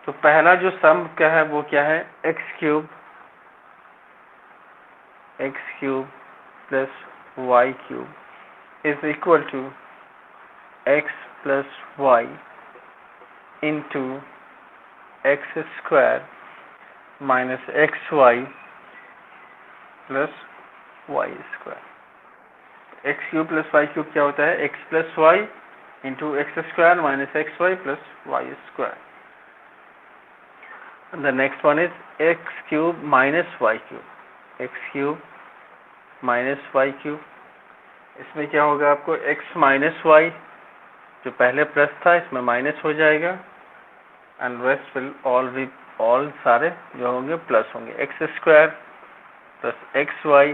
तो पहला जो सम क्या है वो क्या है, x cube plus y cube is equal to x plus y into x square minus x y plus y square. X cube plus y cube क्या होता है, x plus y into x square minus x y plus y square. The next one is x cube minus y cube, x cube minus y cube. इसमें क्या होगा आपको, x minus Y जो पहले plus था इसमें माइनस हो जाएगा एंड रेस्ट विल ऑल सारे जो होंगे प्लस होंगे। X square plus x y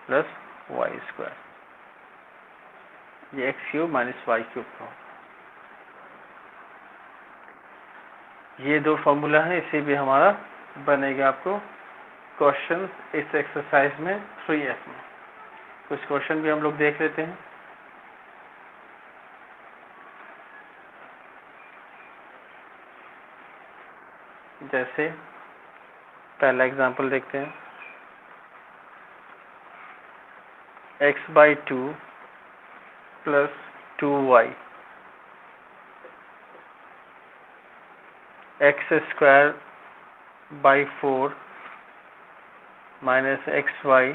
plus y square, ये x cube minus y cube का। ये दो फॉर्मूला है, इसी भी हमारा बनेगा आपको क्वेश्चन इस एक्सरसाइज में 3F में। कुछ क्वेश्चन भी हम लोग देख लेते हैं। जैसे पहला एग्जांपल देखते हैं, x/2 plus 2y x square by 4 minus x y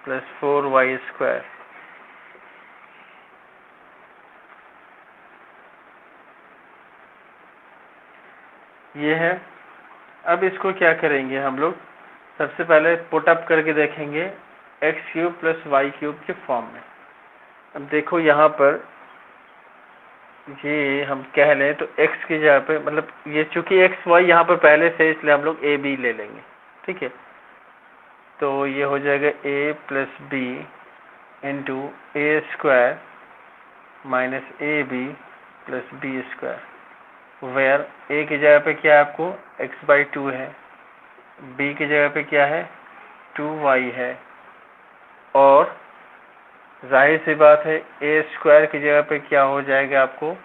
plus 4y square. ये है। अब इसको क्या करेंगे हम लोग, सबसे पहले पुट अप करके देखेंगे x cube plus y cube के फॉर्म में। अब देखो यहाँ पर ये हम कह लें तो x की जगह पे, मतलब ये चूंकि एक्स वाई यहाँ पर पहले से, इसलिए हम लोग ए बी ले लेंगे, ठीक है। तो ये हो जाएगा a plus b into a square minus a b plus b square, where a की जगह पे क्या है आपको x/2 है, b की जगह पे क्या है 2y है, और जाहिर सी बात है ए स्क्वायर की जगह पे क्या हो जाएगा आपको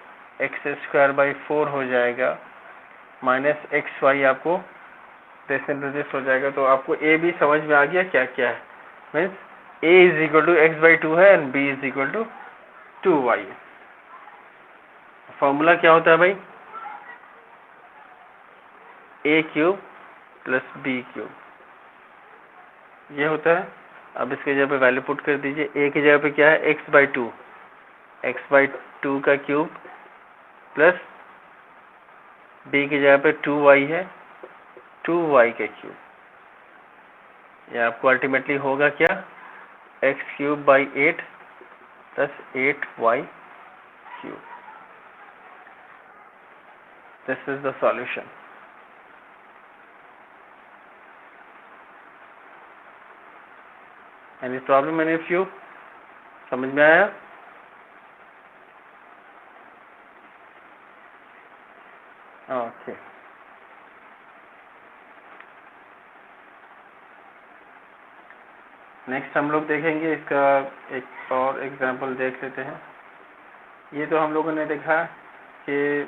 एक्स स्क्वायर बाई 4 हो जाएगा माइनस एक्स वाई आपको डिसइंट्रोड्यूस हो जाएगा। तो आपको ए भी समझ में आ गया क्या क्या है, means a is equal to x/2 है and b is equal to 2y। Formula क्या होता है भाई, a cube plus b cube, ये होता है। अब इसके जगह पे वैल्यू पुट कर दीजिए, ए की जगह पे क्या है x/2 का क्यूब प्लस बी की जगह पे 2y है 2y का क्यूब। ये आपको अल्टीमेटली होगा क्या, x cube by 8 plus 8y cube. This is the solution. Any problem any few, समझ में आया? ओके, नेक्स्ट हम लोग देखेंगे इसका एक और एग्जांपल देख लेते हैं। ये तो हम लोगों ने देखा कि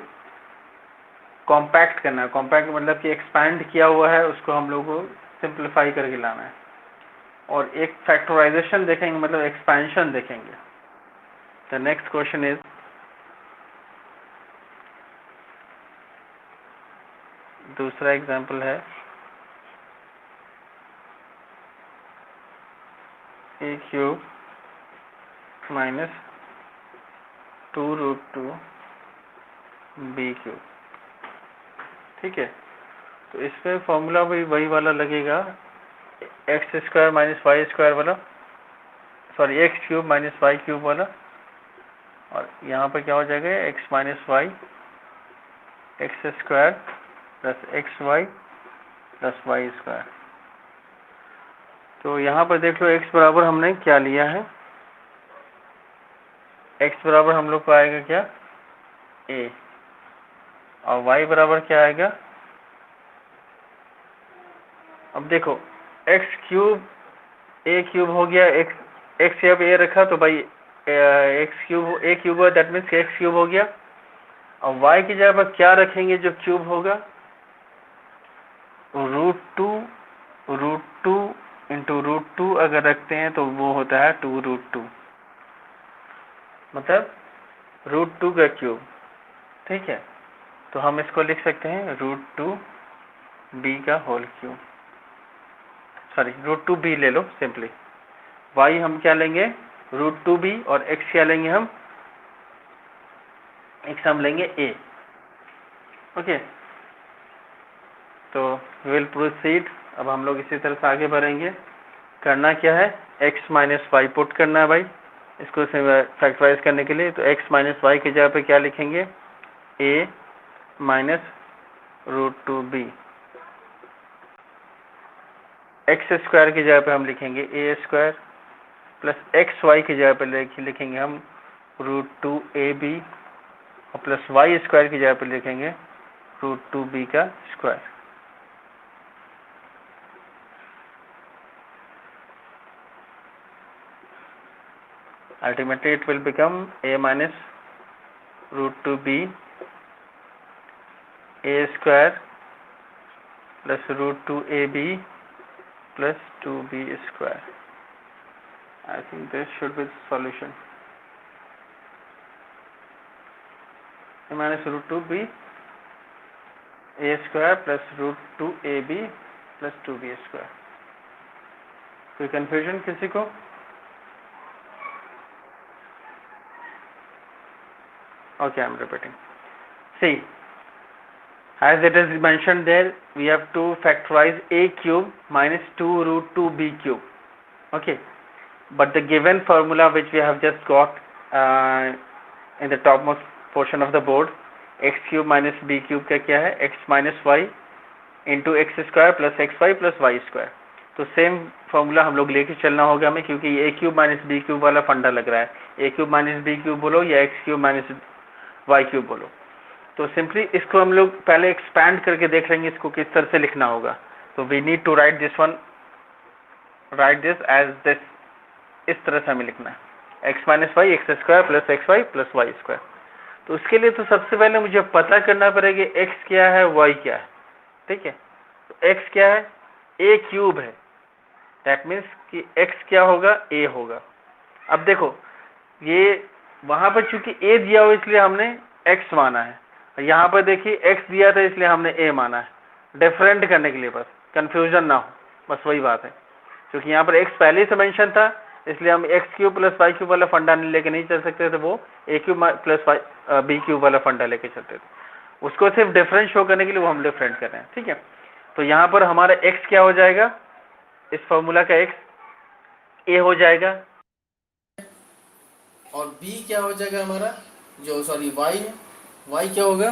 कॉम्पैक्ट करना है, कॉम्पैक्ट मतलब कि एक्सपैंड किया हुआ है उसको हम लोग को सिंप्लीफाई करके लाना है, और एक फैक्टराइजेशन देखेंगे मतलब एक्सपेंशन देखेंगे। द नेक्स्ट क्वेश्चन इज, दूसरा एग्जांपल है a cube minus 2√2 b cube, ठीक है। तो इसमें फॉर्मूला भी वही वाला लगेगा, x square minus y square वाला, sorry x cube minus y cube वाला, और यहाँ पर क्या हो जाएगा x minus y x square plus x y plus y square. तो यहाँ पर देख लो x बराबर हमने क्या लिया है, x बराबर हम लोग को आएगा क्या a, और y बराबर क्या आएगा, अब देखो एक्स क्यूब ए क्यूब हो गया, एक्स यहाँ पे ए रखा तो भाई एक्स क्यूब ए क्यूब हुआ, दैट मीन्स एक्स क्यूब हो गया, और y की जगह पर क्या रखेंगे जो क्यूब होगा? रूट टू इंटू √2 अगर रखते हैं तो वो होता है 2√2, मतलब √2 का क्यूब। ठीक है, तो हम इसको लिख सकते हैं √2b का होल क्यूब, सॉरी √2b ले लो सिंपली। y हम क्या लेंगे? √2b, और x क्या लेंगे हम? x हम लेंगे a। ओके, तो विल प्रोसीड। अब हम लोग इसी तरह से आगे बढ़ेंगे। करना क्या है? x माइनस वाई पुट करना है भाई, इसको फैक्टराइज करने के लिए। तो x माइनस वाई की जगह पे क्या लिखेंगे? a minus √2b। X square की जगह पे हम लिखेंगे a square, plus x y की जगह पे लिखेंगे हम √2ab, और प्लस वाई स्क्वायर की जगह पे लिखेंगे √2b का square. Ultimately it will become a minus √2b a square plus √2ab plus 2b square. I think this should be the solution. A minus √2b a square plus √2ab plus 2b square. कोई confusion किसी को? Okay, I'm repeating. See, as it is mentioned there, we have to factorize a cube minus 2√2b cube. Okay, but the given formula which we have just got in the topmost portion of the board, x cube minus b cube का क्या है? x minus y into x square plus xy plus y square। तो same formula हम लोग लेके चलना होगा हमें, क्योंकि ये a cube minus b cube वाला फंडा लग रहा है। a cube minus b cube बोलो या x cube minus y cube बोलो। तो सिंपली इसको हम लोग पहले एक्सपैंड करके देख लेंगे इसको किस तरह से लिखना होगा। तो we need to write this one, right this as this, इस तरह से हमें लिखना है x minus y x square plus x y plus y square. तो उसके लिए तो सबसे पहले मुझे पता करना पड़ेगा x क्या है, y क्या है। ठीक है, तो x क्या है? a क्यूब है, दैट मीन्स कि x क्या होगा? a होगा। अब देखो, ये वहां पर चूंकि a दिया हो इसलिए हमने x माना है, यहाँ पर देखिए x दिया था इसलिए हमने a माना है, डिफरेंट करने के लिए, बस कंफ्यूजन ना हो, बस वही बात है। क्योंकि यहाँ पर x पहले से मेंशन था इसलिए हम x cube plus y cube वाला फंडा लेके नहीं चल सकते थे, वो a cube plus b cube वाला फंडा लेके चलते थे। उसको सिर्फ डिफरेंट शो करने के लिए वो हम डिफरेंट कर रहे हैं। ठीक है, तो यहाँ पर हमारा x क्या हो जाएगा? इस फॉर्मूला का x a हो जाएगा, और b क्या हो जाएगा हमारा, जो सॉरी y है, y क्या होगा?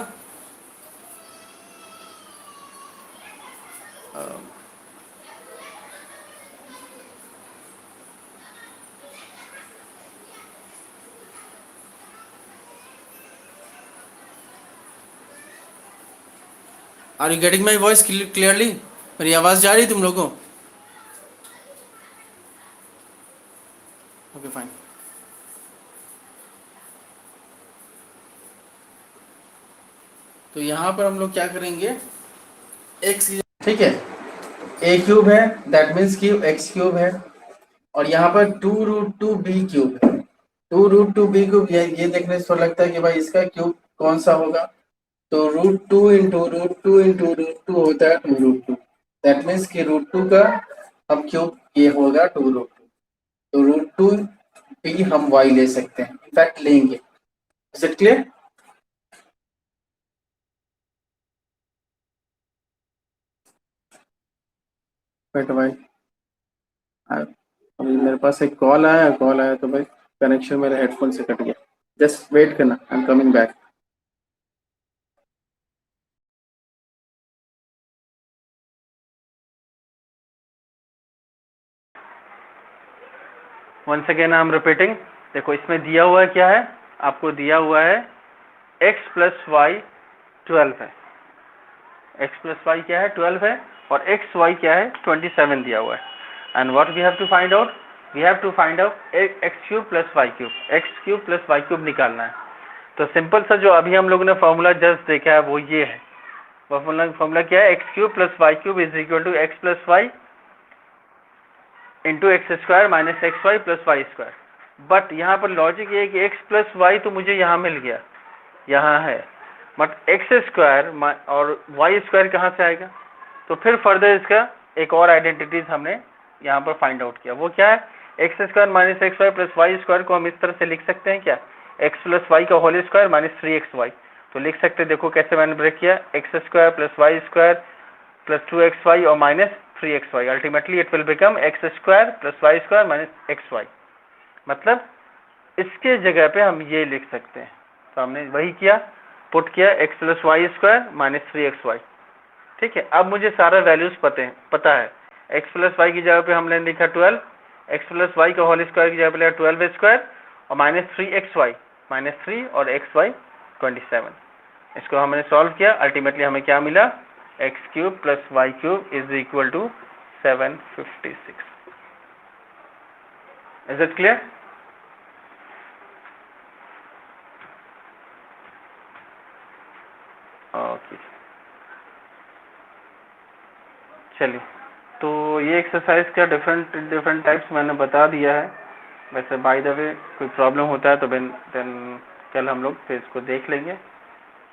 Are you getting my voice clearly? मेरी आवाज जा रही तुम लोगों को? Okay fine. तो यहाँ पर हम लोग क्या करेंगे, x, ठीक है, a क्यूब है, दैट मीन्स कि x क्यूब है, और यहाँ पर 2√2b क्यूब है। 2√2b क्यूब, ये देखने से तो लगता है कि भाई इसका क्यूब कौन सा होगा? तो √2 इंटू √2 इंटू √2 होता है 2√2, दैट मीन्स कि √2 का अब क्यूब ये होगा 2√2। तो √2b हम y ले सकते हैं, इनफैक्ट लेंगे। Is it clear? बेटा भाई, अभी मेरे पास एक कॉल आया तो भाई कनेक्शन मेरे हेडफोन से कट गया। जस्ट वेट करना, I am coming back. Once again I am repeating. देखो इसमें दिया हुआ क्या है, आपको दिया हुआ है x प्लस वाई 12 है, x प्लस वाई क्या है? 12 है, और x y क्या है? 27 दिया हुआ है। And what we have to find out? We have to find out x cube plus y cube, x cube plus y cube निकालना है। तो सिंपल सा जो अभी हम लोगों ने फॉर्मूला जस्ट देखा है वो ये है। वो फॉर्मूला क्या है, x cube plus y cube is equal to x plus y into x square minus x y plus y square. But यहाँ पर लॉजिक ये है कि एक्स प्लस वाई तो मुझे यहाँ मिल गया, यहाँ है, बट एक्स स्क्वायर और वाई स्क्वायर कहाँ से आएगा? तो फिर फर्दर इसका एक और आइडेंटिटीज हमने यहाँ पर फाइंड आउट किया। वो क्या है, x square minus x y plus y square को हम इस तरह से लिख सकते हैं क्या, एक्स प्लस वाई का होल स्क्वायर माइनस 3xy। तो लिख सकते हैं, देखो कैसे मैंने ब्रेक किया, x square plus y square plus 2xy और minus 3xy। Ultimately it will become x square plus y square minus xy। मतलब इसके जगह पे हम ये लिख सकते हैं। तो हमने वही किया, पुट किया x plus y square minus 3xy। ठीक है, अब मुझे सारा वैल्यूज पता है। एक्स प्लस वाई की जगह पे हमने लिखा 12, एक्स प्लस वाई का होल स्क्वायर की जगह पे लिखा 12 स्क्वायर और माइनस 3xy, माइनस 3 और xy 27। इसको हमने सॉल्व किया, अल्टीमेटली हमें क्या मिला, x cube plus y cube is equal to 756। Is it clear? Okay, चलिए, तो ये एक्सरसाइज का डिफरेंट टाइप्स मैंने बता दिया है। वैसे बाय द वे कोई प्रॉब्लम होता है तो देन कल हम लोग फिर इसको देख लेंगे,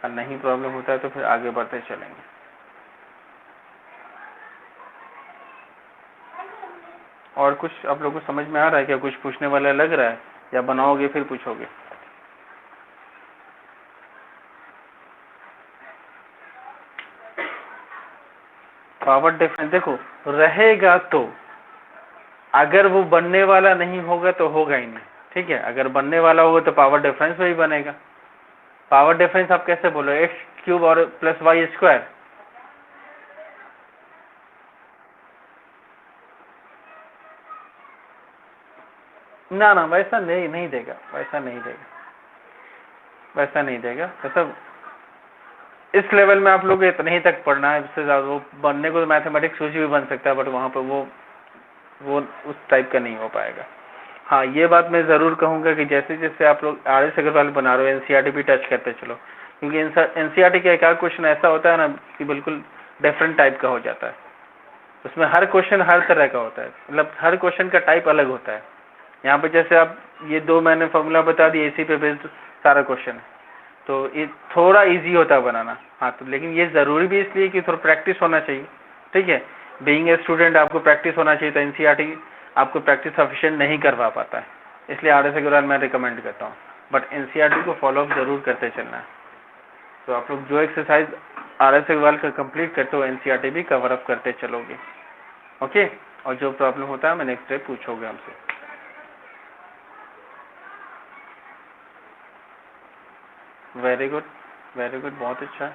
और नहीं प्रॉब्लम होता है तो फिर आगे बढ़ते चलेंगे। और कुछ आप लोगों को समझ में आ रहा है क्या, कुछ पूछने वाला लग रहा है, या बनाओगे फिर पूछोगे? पावर डिफरेंस देखो रहेगा, तो अगर वो बनने वाला नहीं होगा तो होगा ही नहीं। ठीक है, अगर बनने वाला होगा तो पावर डिफरेंस वही बनेगा। पावर डिफरेंस आप कैसे बोलो, एक्स क्यूब और प्लस वाई स्क्वायर। ना ना, वैसा नहीं देगा, वैसा नहीं देगा, वैसा नहीं देगा। मतलब इस लेवल में आप लोग इतने ही तक पढ़ना है, इससे ज्यादा वो बनने को तो मैथमेटिक्स कुछ भी बन सकता है, बट वहाँ पर वो उस टाइप का नहीं हो पाएगा। हाँ, ये बात मैं ज़रूर कहूँगा कि जैसे जैसे आप लोग RS अग्रवाल बना रहे हो, एनसीईआरटी भी टच करते चलो, क्योंकि एनसीईआरटी का एक आध क्वेश्चन ऐसा होता है ना कि बिल्कुल डिफरेंट टाइप का हो जाता है। उसमें हर क्वेश्चन हर तरह का होता है, मतलब हर क्वेश्चन का टाइप अलग होता है। यहाँ पे जैसे आप ये दो मैंने फॉर्मूला बता दिए, इसी पे बेस्ड सारा क्वेश्चन है, तो ये थोड़ा इजी होता है बनाना। हाँ, तो लेकिन ये ज़रूरी भी इसलिए कि थोड़ा प्रैक्टिस होना चाहिए। ठीक है, बीइंग ए स्टूडेंट आपको प्रैक्टिस होना चाहिए, तो एनसीईआरटी आपको प्रैक्टिस सफिशिएंट नहीं करवा पाता है, इसलिए RS अग्रवाल मैं रिकमेंड करता हूँ। बट एनसीईआरटी को फॉलो अप जरूर करते चलना है। तो आप लोग जो एक्सरसाइज RS अग्रवाल का कंप्लीट करते हो, एनसीईआरटी भी कवर अप करते चलोगे। ओके, और जो प्रॉब्लम होता है मैं नेक्स्ट डे पूछोगे हमसे। वेरी गुड, वेरी गुड, बहुत अच्छा।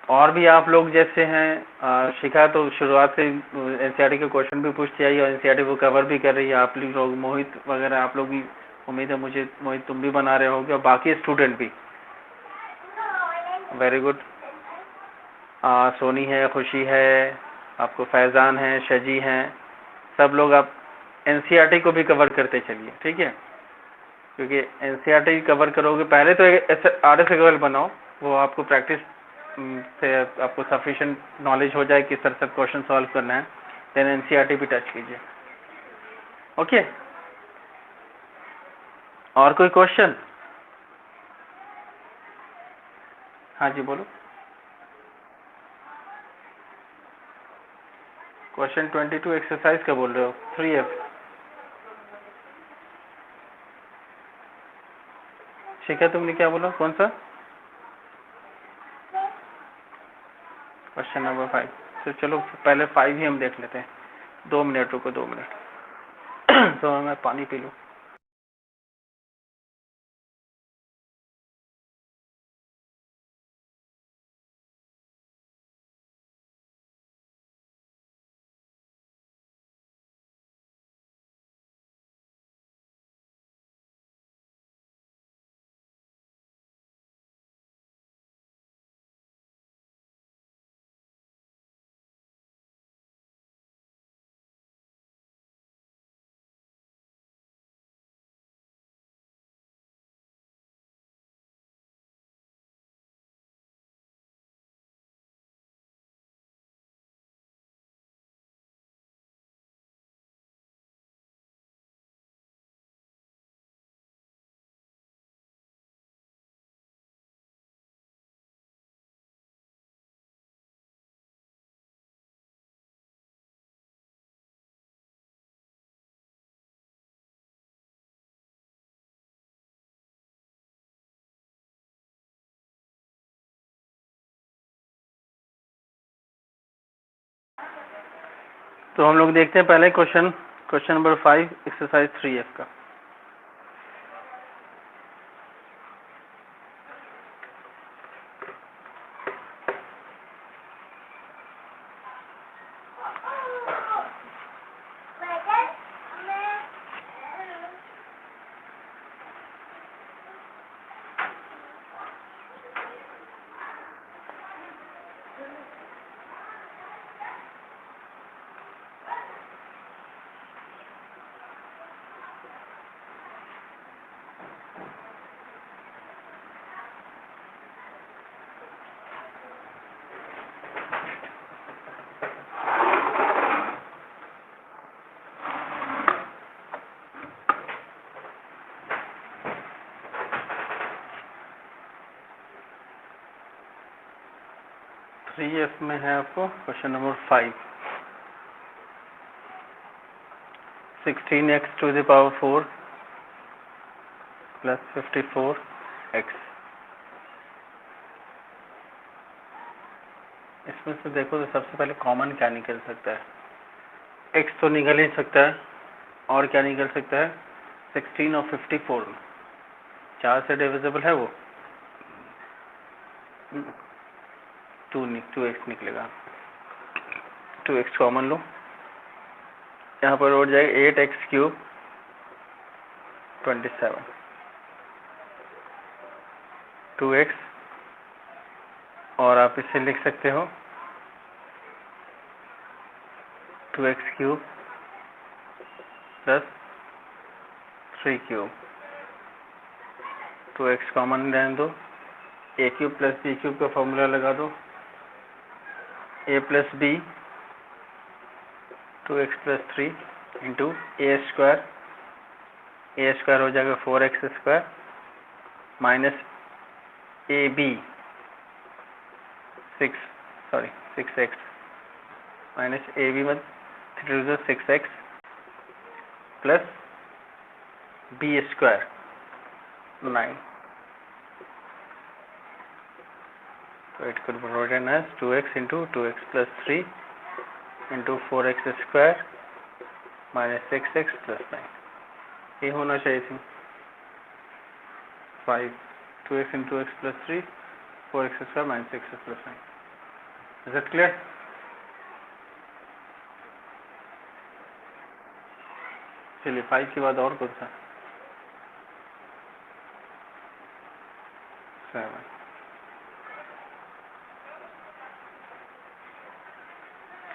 और भी आप लोग जैसे हैं शिखा, तो शुरुआत से एनसीईआरटी के क्वेश्चन भी पूछती आई और एनसीईआरटी वो कवर भी कर रही है। आप लोग मोहित वगैरह, आप लोग भी, उम्मीद है मुझे मोहित तुम भी बना रहे होगे और बाकी स्टूडेंट भी। Very good. सोनी है, खुशी है, आपको फैज़ान है, शजी हैं, सब लोग आप एनसीईआरटी को भी कवर करते चलिए। ठीक है, क्योंकि एनसीईआरटी कवर करोगे, पहले तो RS अग्रवाल बनाओ, वो आपको प्रैक्टिस से आपको सफिशिएंट नॉलेज हो जाए कि सर सब क्वेश्चन सॉल्व करना है, देन एनसीईआरटी भी टच कीजिए। ओके, और कोई क्वेश्चन? हाँ जी, बोलो। क्वेश्चन 22 एक्सरसाइज का बोल रहे हो, 3F। ठीक है, तुमने क्या बोला, कौन सा क्वेश्चन नंबर 5? तो चलो पहले 5 ही हम देख लेते हैं। 2 मिनट रुको, 2 मिनट तो मैं पानी पी लूँ। तो हम लोग देखते हैं पहले क्वेश्चन नंबर 5 एक्सरसाइज 3F का। F में है आपको क्वेश्चन नंबर 5, 16x⁴ + 54x। इसमें से देखो तो सबसे पहले कॉमन क्या निकल सकता है? x तो निकल ही सकता है, और क्या निकल सकता है? 16 और 54 में 4 से डिविजिबल है वो 2x निकलेगा। 2x कॉमन लो, यहाँ पर हो जाएगा 8x³ 27, 2x, और आप इसे लिख सकते हो 2x³ + 3³ 2x कॉमन रहने दो, a³ + b³ का फॉर्मूला लगा दो, a + b 2x + 3 into a² हो जाएगा 4x² minus ab 6x minus ab में 3 6x plus b² 9। So it could be written as 2x into 2x plus 3 into 4x² minus 6x plus 9। ये होना चाहिए थी 5 2x into x plus 3 4x² minus 6x plus 9। Is that clear? चलिए 5 के बाद और कौन सा?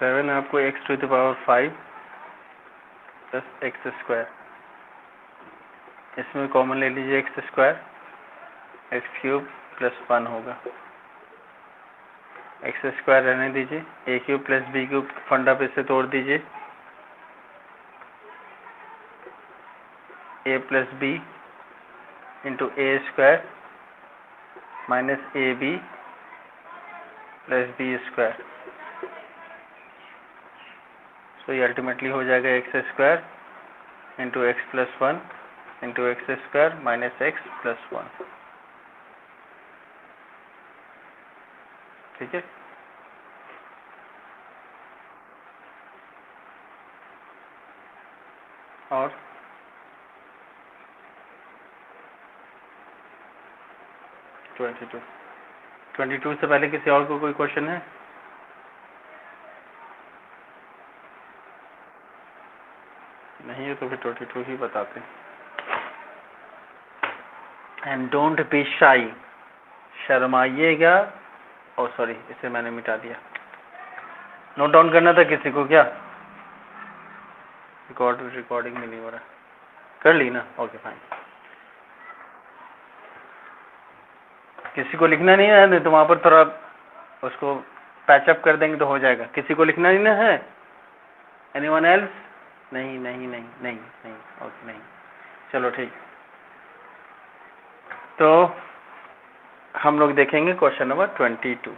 7 आपको x⁵ प्लस x², इसमें कॉमन ले लीजिए x² x³ + 1 होगा, x² रहने दीजिए, a³ + b³ फंडा पे से तोड़ दीजिए, a + b into a² minus ab + b²। तो ये अल्टीमेटली हो जाएगा x² into x + 1 into x² minus x + 1। ठीक है, और 22 से पहले किसी और को कोई क्वेश्चन है? नहीं है तो फिर 22 ही बताते हैं। एंड डोंट बी शाई, शर्माइएगा। ओ सॉरी, इसे मैंने मिटा दिया। नोट डाउन करना था किसी को क्या? रिकॉर्डिंग में नहीं हो रहा, कर ली ना? Okay fine. किसी को लिखना नहीं है, नहीं तो वहाँ पर थोड़ा उसको पैचअप कर देंगे तो हो जाएगा। किसी को लिखना नहीं ना है? Anyone else? नहीं नहीं नहीं नहीं नहीं, ओके नहीं, चलो ठीक। तो हम लोग देखेंगे क्वेश्चन नंबर 22।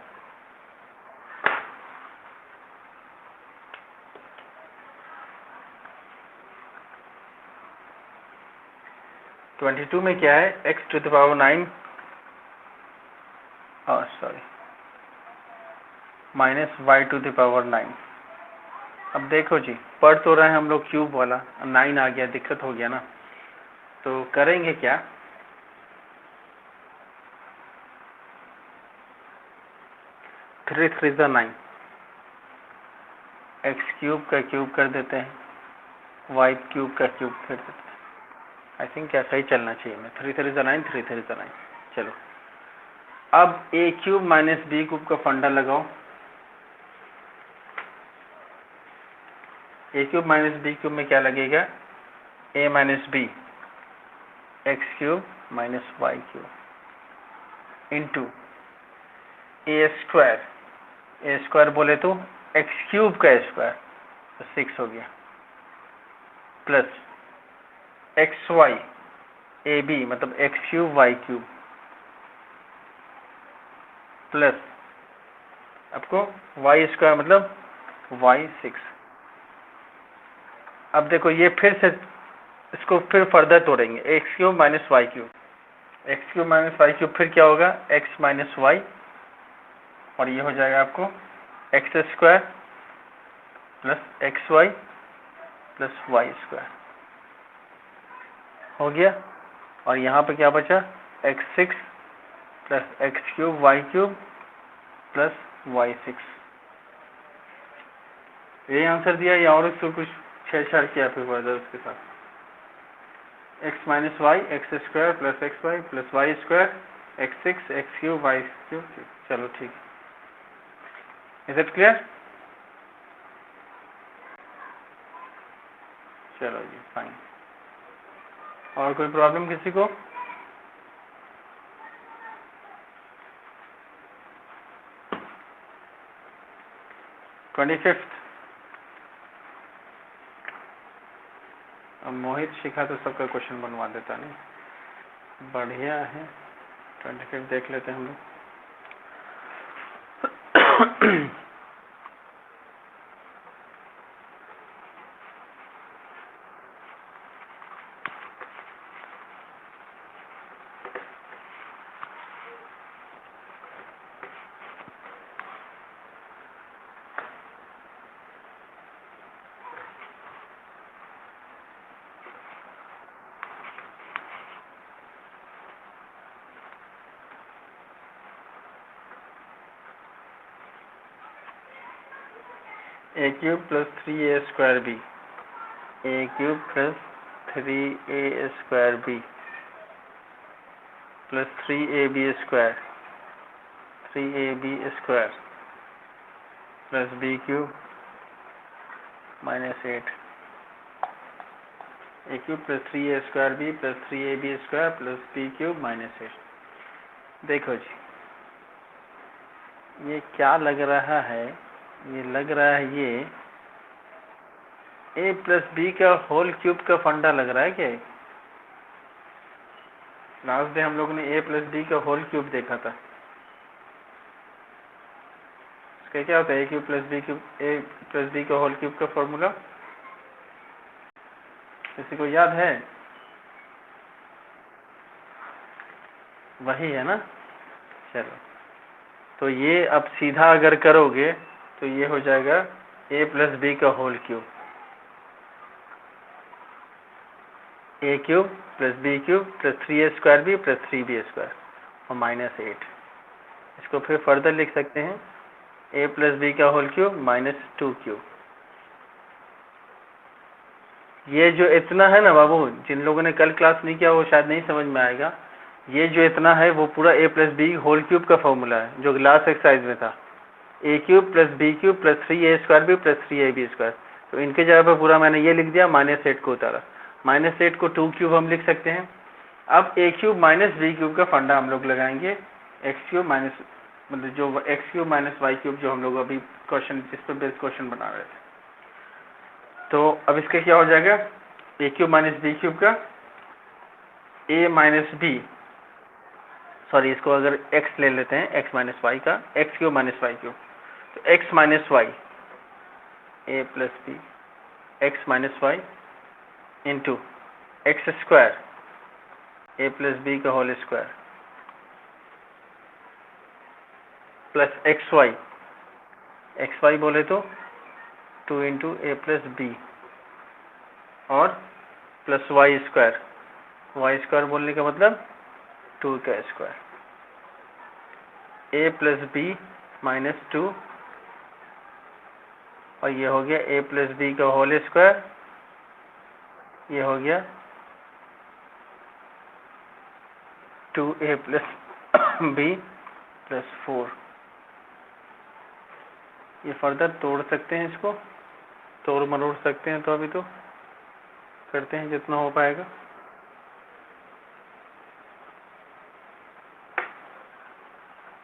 में क्या है? x⁹ सॉरी माइनस y⁹ अब देखो जी, पढ़ तो रहे हैं हम लोग क्यूब वाला, 9 आ गया, दिक्कत हो गया ना। तो करेंगे क्या, 3 3 9, एक्स क्यूब का क्यूब कर देते हैं, वाई क्यूब का क्यूब कर देते हैं। आई थिंक क्या सही चलना चाहिए मैं, 3 3 9, 3 3 9। चलो अब a cube minus b cube का फंडा लगाओ। A cube minus b cube में क्या लगेगा, a minus b x cube minus y cube into a square, a square बोले तो एक्स क्यूब का स्क्वायर, तो 6 हो गया, plus x y a b मतलब x cube y cube, plus आपको वाई स्क्वायर मतलब वाई 6। अब देखो ये फिर से इसको फिर फर्दर तोड़ेंगे, x cube minus y cube, x cube minus y cube फिर क्या होगा, एक्स माइनस वाई, और ये हो जाएगा आपको x square plus x y plus y square हो गया। और यहाँ पे क्या बचा, x6 plus x cube y cube plus y 6। यही आंसर दिया या और इसको कुछ छेड़छाड़ किया फिर फर्दर उसके साथ, x minus y x square plus x y plus y square x6 x cube y cube. चलो ठीक है, इज इट क्लियर? चलो जी फाइन। और कोई प्रॉब्लम किसी को? ट्वेंटी फिफ्थ, अब मोहित शिखा तो सबका क्वेश्चन बनवा देता नहीं, बढ़िया है। 25 देख लेते हैं हम लोग। A cube plus 3a square b, a cube plus 3a square b plus 3ab square, 3ab square plus b cube minus 8, a cube plus 3a square b plus 3ab square plus b cube minus 8। देखो जी, ये क्या लग रहा है, ये लग रहा है ये a प्लस बी का होल क्यूब का फंडा लग रहा है क्या? लास्ट डे हम लोगों ने a प्लस बी का होल क्यूब देखा था, इसका क्या होता है, a cube plus b cube, a plus b का होल क्यूब का फॉर्मूला किसी को याद है? वही है ना। चलो तो ये अब सीधा अगर करोगे तो ये हो जाएगा a प्लस बी का whole cube, a cube plus b cube plus 3a square b plus 3b square और माइनस 8। इसको फिर फर्दर लिख सकते हैं, a प्लस बी का होल क्यूब माइनस 2 क्यूब। ये जो इतना है ना बाबू, जिन लोगों ने कल क्लास नहीं किया वो शायद नहीं समझ में आएगा। ये जो इतना है वो पूरा a plus b whole cube का फॉर्मूला है जो लास्ट एक्सरसाइज में था, a cube plus b cube plus 3a square b plus 3ab square. तो इनके जगह पर पूरा मैंने ये लिख दिया, माइनस 8 को उतारा, माइनस 8 को 2 क्यूब हम लिख सकते हैं। अब a cube minus b cube का फंडा हम लोग लगाएंगे, एक्स क्यूब माइनस मतलब जो x cube minus y cube जो हम लोग अभी क्वेश्चन जिस पर बेस्ड क्वेश्चन बना रहे थे। तो अब इसका क्या हो जाएगा, ए क्यूब माइनस बी क्यूब का ए माइनस बी, सॉरी इसको अगर एक्स ले लेते हैं, एक्स माइनस वाई का x cube minus y cube, तो x minus y a plus b x minus y into x square a plus b का whole square plus x y बोले तो 2 इंटू ए प्लस बी और plus y square बोलने का मतलब 2 का square, a plus b minus 2 और ये हो गया ए प्लस बी का होल स्क्वायर, ये हो गया 2a प्लस बी प्लस 4। ये फर्दर तोड़ सकते हैं, इसको तोड़ मरोड़ सकते हैं, तो अभी तो करते हैं जितना हो पाएगा।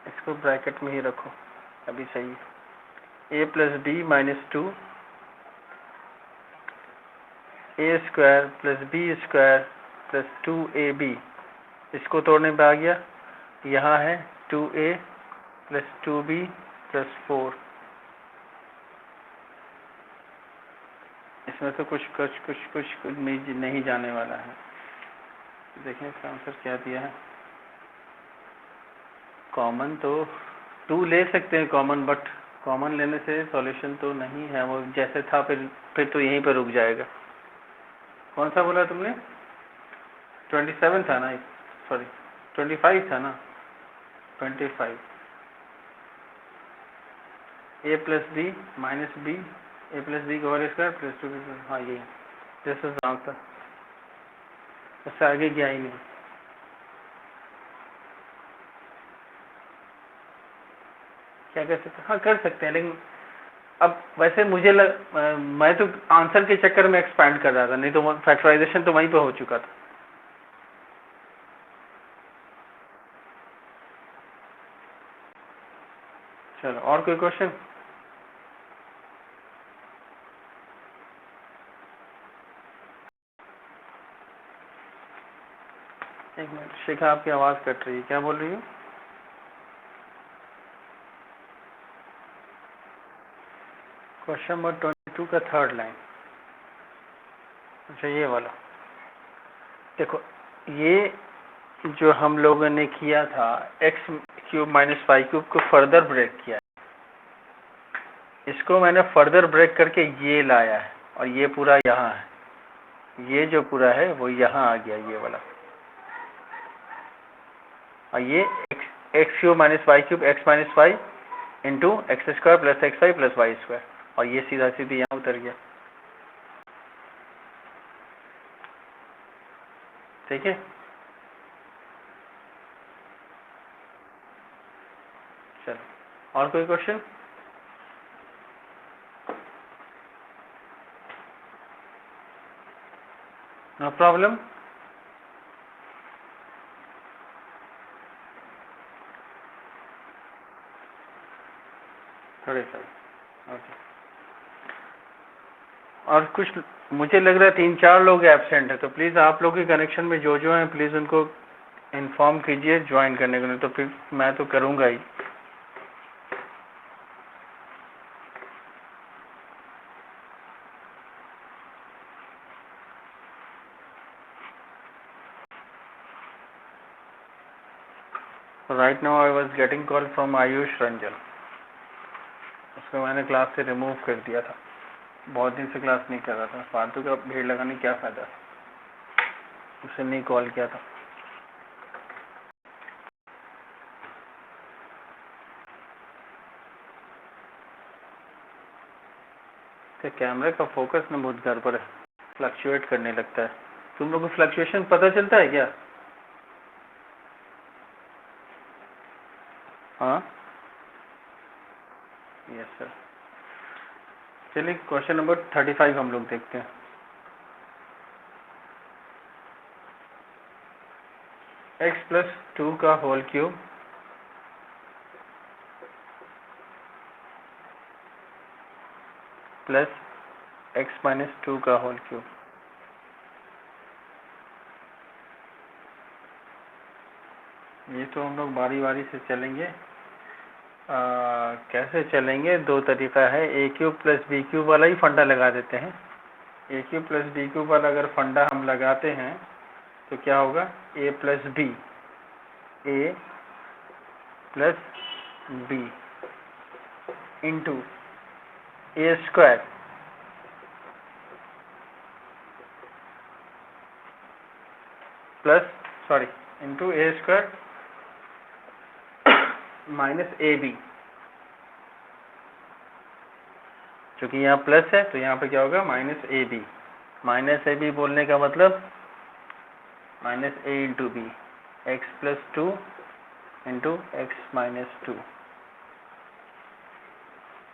इसको ब्रैकेट में ही रखो, अभी सही है। A plus b minus 2 a square plus b square plus 2ab, इसको तोड़ने पे आ गया, यहाँ है 2a प्लस 2b प्लस 4। इसमें तो कुछ नहीं जाने वाला है। देखें इसका आंसर क्या दिया है। कॉमन तो 2 ले सकते हैं कॉमन, बट कॉमन लेने से सॉल्यूशन तो नहीं है, वो जैसे था फिर तो यहीं पर रुक जाएगा। कौन सा बोला तुमने? 27 था ना, सॉरी 25 था ना, 25। ए plus b minus B a plus b का होल स्क्वायर प्लस 2b, हाँ ये दिस इज आंसर। उससे आगे गया ही नहीं। क्या कर सकते हैं? हाँ कर सकते हैं, लेकिन अब वैसे मुझे मैं तो आंसर के चक्कर में एक्सपैंड कर रहा था, नहीं तो फैक्टराइजेशन तो वहीं पे हो चुका था। चलो और कोई क्वेश्चन? एक मिनट, शिखा आपकी आवाज कट रही है, क्या बोल रही हो? क्वेश्चन नंबर 22 का थर्ड लाइन। अच्छा ये वाला देखो, ये जो हम लोगों ने किया था x cube minus y cube को फर्दर ब्रेक किया है, इसको मैंने फर्दर ब्रेक करके ये लाया है और ये पूरा यहाँ है, ये जो पूरा है वो यहाँ आ गया, ये वाला। और ये x cube minus y cube x minus y into x square plus x y plus y square, और ये सीधा सीधी यहाँ उतर गया। ठीक है, चलो और कोई क्वेश्चन? No problem. थोड़े सा ओके। और कुछ मुझे लग रहा है 3-4 लोग एब्सेंट है, तो प्लीज़ आप लोग के कनेक्शन में जो हैं प्लीज़ उनको इन्फॉर्म कीजिए ज्वाइन करने को, नहीं तो फिर मैं तो करूँगा ही। Right now I was getting call from Ayush Ranjan, उसको मैंने क्लास से रिमूव कर दिया था, बहुत दिन से क्लास नहीं कर रहा था, फालतू का भीड़ लगाने क्या फ़ायदा, उसे नहीं कॉल किया था। तो कैमरे का फोकस ना बहुत गड़बड़ है, फ्लक्चुएट करने लगता है। तुम लोग को फ्लक्चुएशन पता चलता है क्या? हाँ यस सर। चलिए क्वेश्चन नंबर 35 हम लोग देखते हैं। x प्लस 2 का whole cube plus x minus 2 का होल क्यूब। ये तो हम लोग बारी बारी से चलेंगे। कैसे चलेंगे? दो तरीका है, a cube plus b cube वाला ही फंडा लगा देते हैं। A cube plus b cube वाला अगर फंडा हम लगाते हैं तो क्या होगा? A plus b, a plus b into a square plus sorry into a square minus a b, क्योंकि यहाँ प्लस है तो यहाँ पे क्या होगा minus a b. Minus a b बोलने का मतलब minus a into b, x plus two into x minus two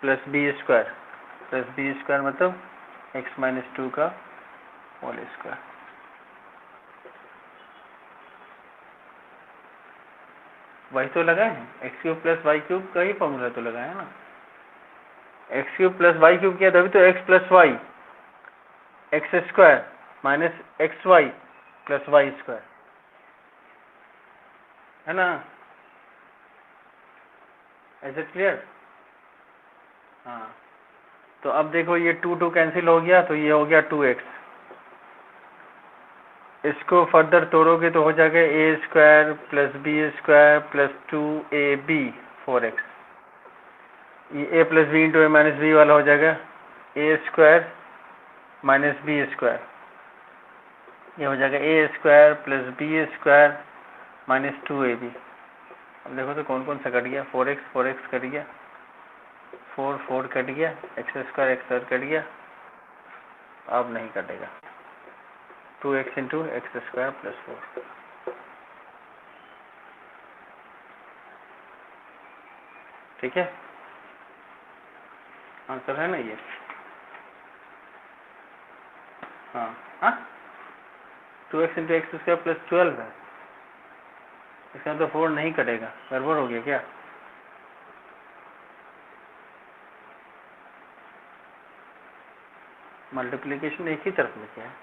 plus b square मतलब एक्स माइनस टू का होल स्क्वायर। वही तो लगाए हैं, x cube plus y cube का ही फॉर्मूला तो लगाया है ना। X cube plus y cube किया तभी तो x plus y x square minus x y plus y square है ना। Is it clear? हाँ, तो अब देखो ये 2 कैंसिल हो गया तो ये हो गया 2x। इसको फर्दर तोड़ोगे तो हो जाएगा a square plus b square plus 2ab 4x। ये a plus b into a minus b वाला हो जाएगा a square minus b square. ये हो जाएगा a square plus b square minus 2ab। अब देखो तो कौन कौन सा कट गया, 4x कट गया, 4 कट गया, एक्स स्क्वायर कट गया, अब नहीं कटेगा। 2x into x square plus 4, ठीक है, आंसर है ना ये। हाँ हाँ, 2x into x square plus 12 है, इसका तो 4 नहीं कटेगा, गड़बड़ हो गया क्या? मल्टीप्लिकेशन एक ही तरफ में किया है।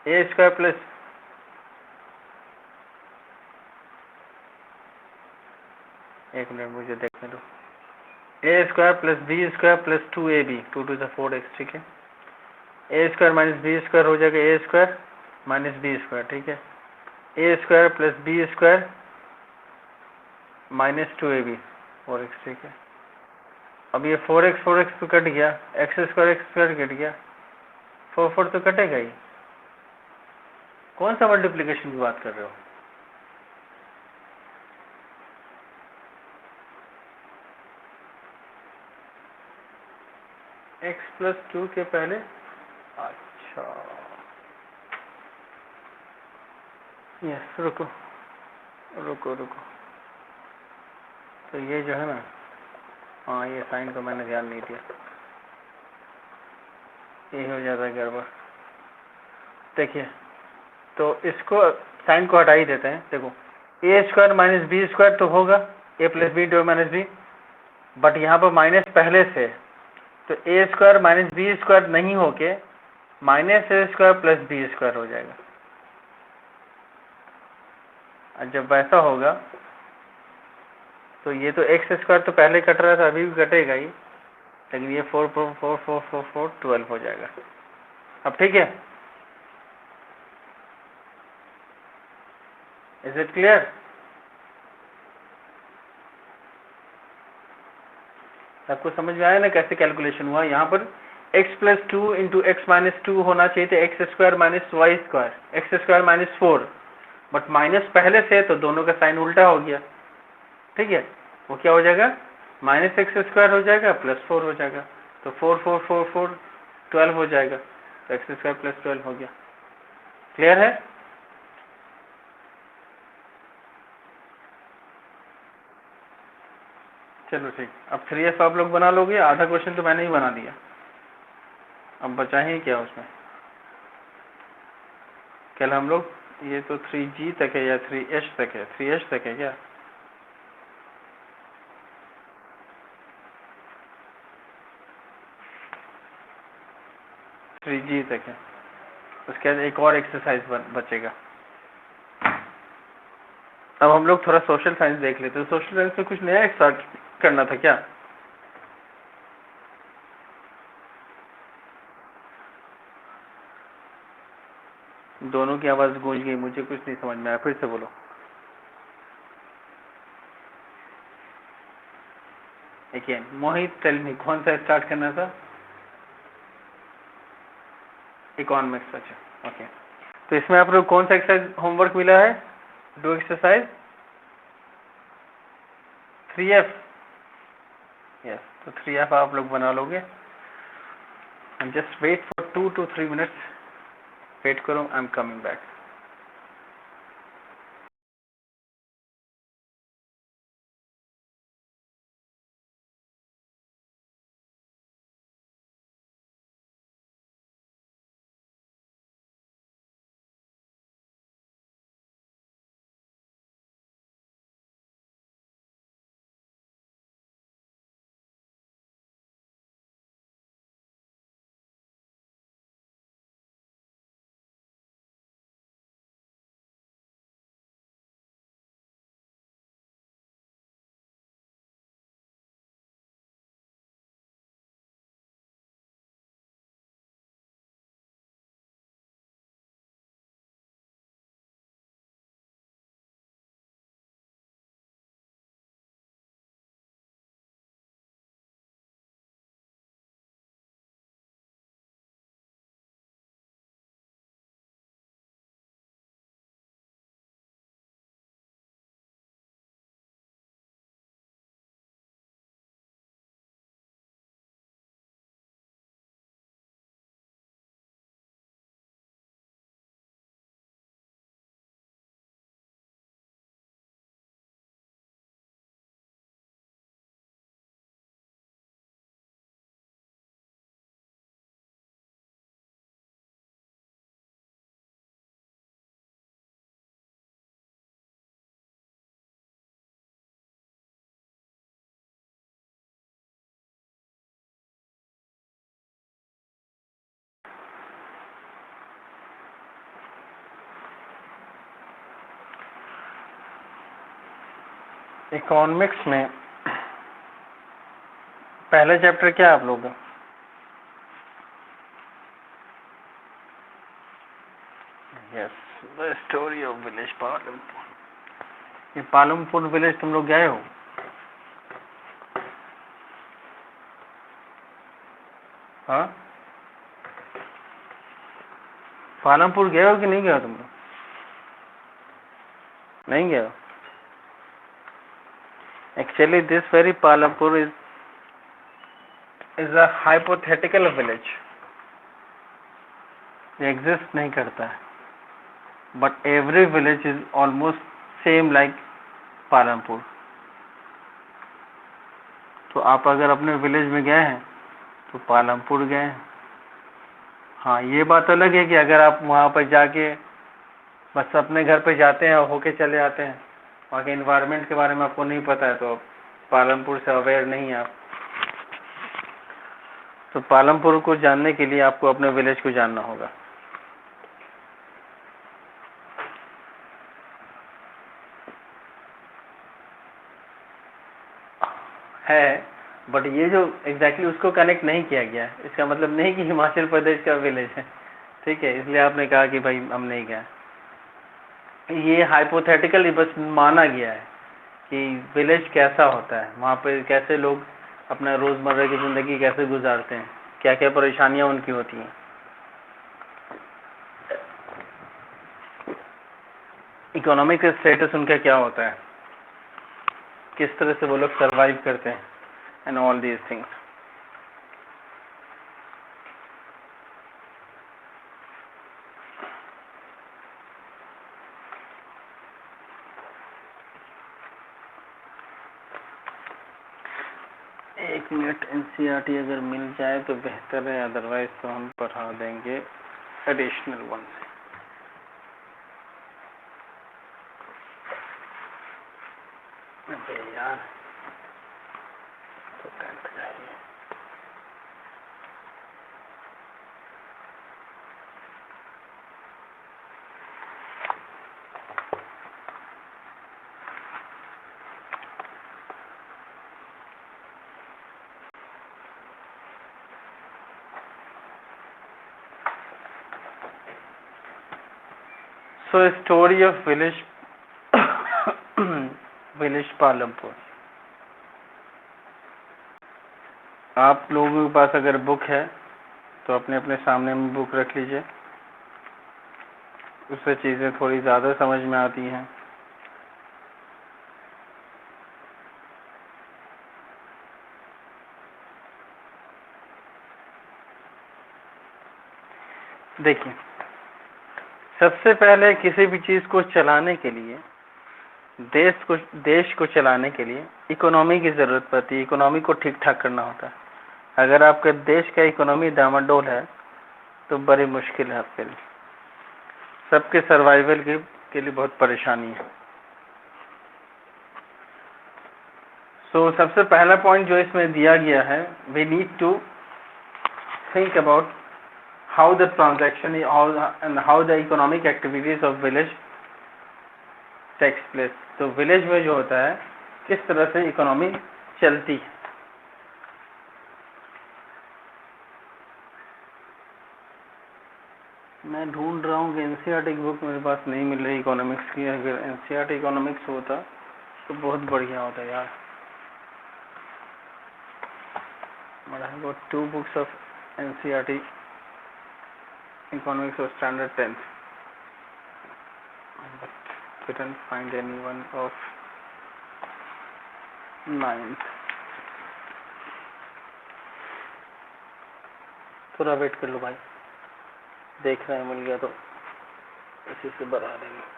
ए स्क्वायर प्लस एक मिनट मुझे देखने दो, a square plus b square plus 2ab 2 to the 4x, ठीक है। A square minus b square हो जाएगा a square minus b square, ठीक है। A square plus b square minus 2ab 4x, ठीक है। अब ये 4x तो कट गया, एक्स स्क्वायर कट गया, 4 तो कटेगा ही। कौन सा मल्टीप्लिकेशन की बात कर रहे हो? x प्लस 2 के पहले, अच्छा यस, रुको, तो ये जो है ना, हाँ ये साइन को मैंने ध्यान नहीं दिया, ये हो जाता है गड़बड़। देखिए तो इसको साइन को हटा ही देते हैं। देखो a square minus b square तो होगा a plus b into minus b, but यहाँ पर माइनस पहले से, तो a square minus b square नहीं होके minus a square plus b square हो जाएगा। और जब वैसा होगा तो ये तो एक्स स्क्वायर तो पहले कट रहा था, अभी भी कटेगा ही, लेकिन ये 4 12 हो जाएगा। अब ठीक है, इज इट क्लियर? सबको समझ में आया ना कैसे कैलकुलेशन हुआ? यहाँ पर x plus 2 into x minus 2 होना चाहिए था x square minus y square, x square minus 4, but minus पहले से तो दोनों का साइन उल्टा हो गया, ठीक है। वो क्या हो जाएगा, माइनस एक्स स्क्वायर हो जाएगा प्लस 4 हो जाएगा, तो 4 12 हो जाएगा, तो एक्स स्क्वायर प्लस 12 हो गया। क्लियर है? चलो ठीक, अब 3f आप लोग बना लोगे, आधा क्वेश्चन तो मैंने ही बना दिया, अब बचा ही क्या उसमें। कल हम लोग ये तो 3g तक है या 3h तक है, 3h तक है क्या? थ्री जी तक है, उसके बाद एक और एक्सरसाइज बचेगा। अब हम लोग थोड़ा सोशल साइंस देख लेते हैं। सोशल साइंस में कुछ नया स्टार्ट करना था क्या? दोनों की आवाज गूंज गई, मुझे कुछ नहीं समझ में आया, फिर से बोलो। देखिए मोहित, टेल मी, कौन सा स्टार्ट करना था? इकोनॉमिक्स, अच्छा ओके। तो इसमें आप लोग कौन सा एक्सरसाइज होमवर्क मिला है? Do exercise 3F। यस, तो 3F आप लोग बना लोगे। And just wait for 2 to 3 minutes. Wait करो, I am coming back. Economics में पहला चैप्टर क्या है आप लोगों का? Yes, the story of village Palampur. ये पालमपुर विलेज तुम लोग गए हो? हाँ, पालमपुर गए हो कि नहीं गए हो तुम लोग? नहीं गए हो? Actually this very Palampur is a hypothetical village. ये एग्जिस्ट नहीं करता है, but every village is almost same like Palampur. तो आप अगर अपने विलेज में गए हैं तो पालमपुर गए हैं। हाँ, ये बात अलग है कि अगर आप वहाँ पर जाके बस अपने घर पे जाते हैं और होके चले आते हैं, वहाँ के इन्वायरमेंट के बारे में आपको नहीं पता है, तो पालमपुर से अवेयर नहीं है आप। तो पालमपुर को जानने के लिए आपको अपने विलेज को जानना होगा। है, बट ये जो एग्जैक्टली उसको कनेक्ट नहीं किया गया है, इसका मतलब नहीं कि हिमाचल प्रदेश का विलेज है, ठीक है? इसलिए आपने कहा कि भाई हम नहीं गए। ये हाइपोथेटिकली बस माना गया है कि विलेज कैसा होता है, वहाँ पे कैसे लोग अपना रोज़मर्रा की ज़िंदगी कैसे गुजारते हैं, क्या क्या परेशानियाँ उनकी होती हैं, इकोनॉमिक स्टेटस उनका क्या होता है, किस तरह से वो लोग सर्वाइव करते हैं, एंड ऑल दीज थिंग्स। एक मिनट, एनसीईआरटी अगर मिल जाए तो बेहतर है, अदरवाइज तो हम पढ़ा देंगे एडिशनल वन से। अबे यार, तो 10th का ही है। So story of village village Palampur. आप लोगों के पास अगर बुक है तो अपने अपने सामने में बुक रख लीजिए। उससे चीज़ें थोड़ी ज़्यादा समझ में आती हैं। देखिए, सबसे पहले किसी भी चीज़ को चलाने के लिए, देश को चलाने के लिए इकोनॉमी की ज़रूरत पड़ती है। इकोनॉमी को ठीक ठाक करना होता है। अगर आपके देश का इकोनॉमी डामाडोल है तो बड़ी मुश्किल है आपके लिए, सबके सर्वाइवल के लिए बहुत परेशानी है। सो सबसे पहला पॉइंट जो इसमें दिया गया है, we need to think about how the transaction and how the economic activities of village takes place। तो विलेज में जो होता है किस तरह से इकोनॉमी चलती है। मैं ढूंढ रहा हूँ कि एनसीईआरटी की बुक मेरे पास नहीं मिल रही इकोनॉमिक्स की। अगर एनसीईआरटी इकोनॉमिक्स होता तो बहुत बढ़िया होता यार। But I got 2 books of NCERT economics of standard 10th, but couldn't find anyone of 9th। थोड़ा वेट कर लो भाई, देख रहे हैं, मिल गया तो इसी से बढ़ा देंगे।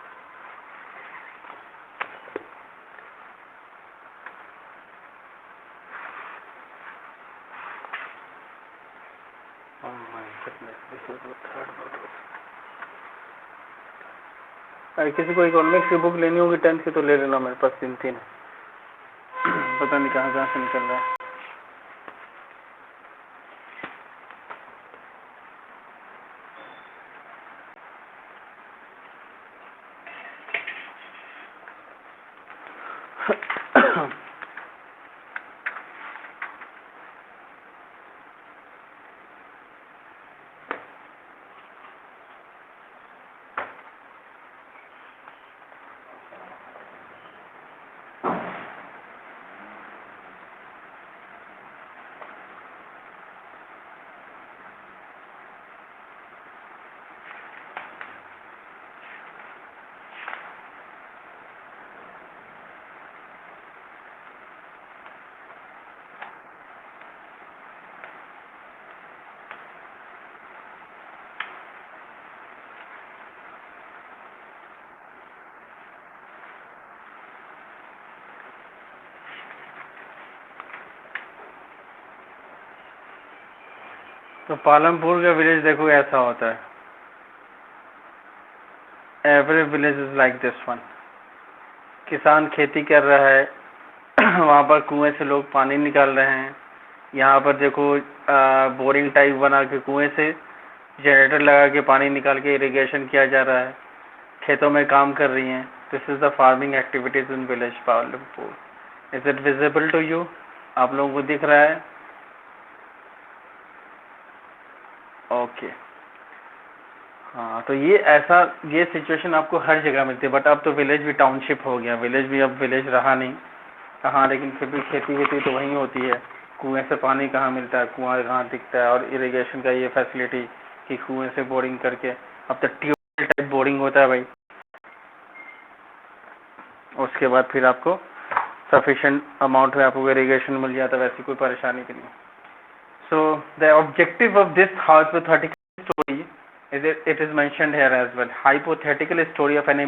Oh my goodness, this is the third book। अगर किसी को इकोनॉमिक्स की बुक लेनी होगी 10th की तो ले लेना, मेरे पास 3 है। पता नहीं कहाँ से निकल रहा है। तो पालमपुर का विलेज देखो ऐसा होता है। Every village is like this one. किसान खेती कर रहा है, वहाँ पर कुएं से लोग पानी निकाल रहे हैं। यहाँ पर देखो बोरिंग टाइप बना के कुएं से जनरेटर लगा के पानी निकाल के इरिगेशन किया जा रहा है। खेतों में काम कर रही हैं। This is the farming activities in village Palampur. Is it visible to you? आप लोगों को दिख रहा है? ओके। हाँ, तो ये सिचुएशन आपको हर जगह मिलती है। बट अब तो विलेज भी टाउनशिप हो गया, विलेज भी अब विलेज रहा नहीं। हाँ, लेकिन फिर भी खेती वेती तो वहीं होती है। कुएं से पानी कहाँ मिलता है, कुआं कहाँ दिखता है। और इरिगेशन का ये फैसिलिटी कि कुएं से बोरिंग करके, अब तो ट्यूबवेल टाइप बोरिंग होता है भाई। उसके बाद फिर आपको सफिशिएंट अमाउंट में आपको इरिगेशन मिल जाता है, वैसी कोई परेशानी भी नहीं। So the objective of this hypothetical story it is mentioned here as well, hypothetical story of an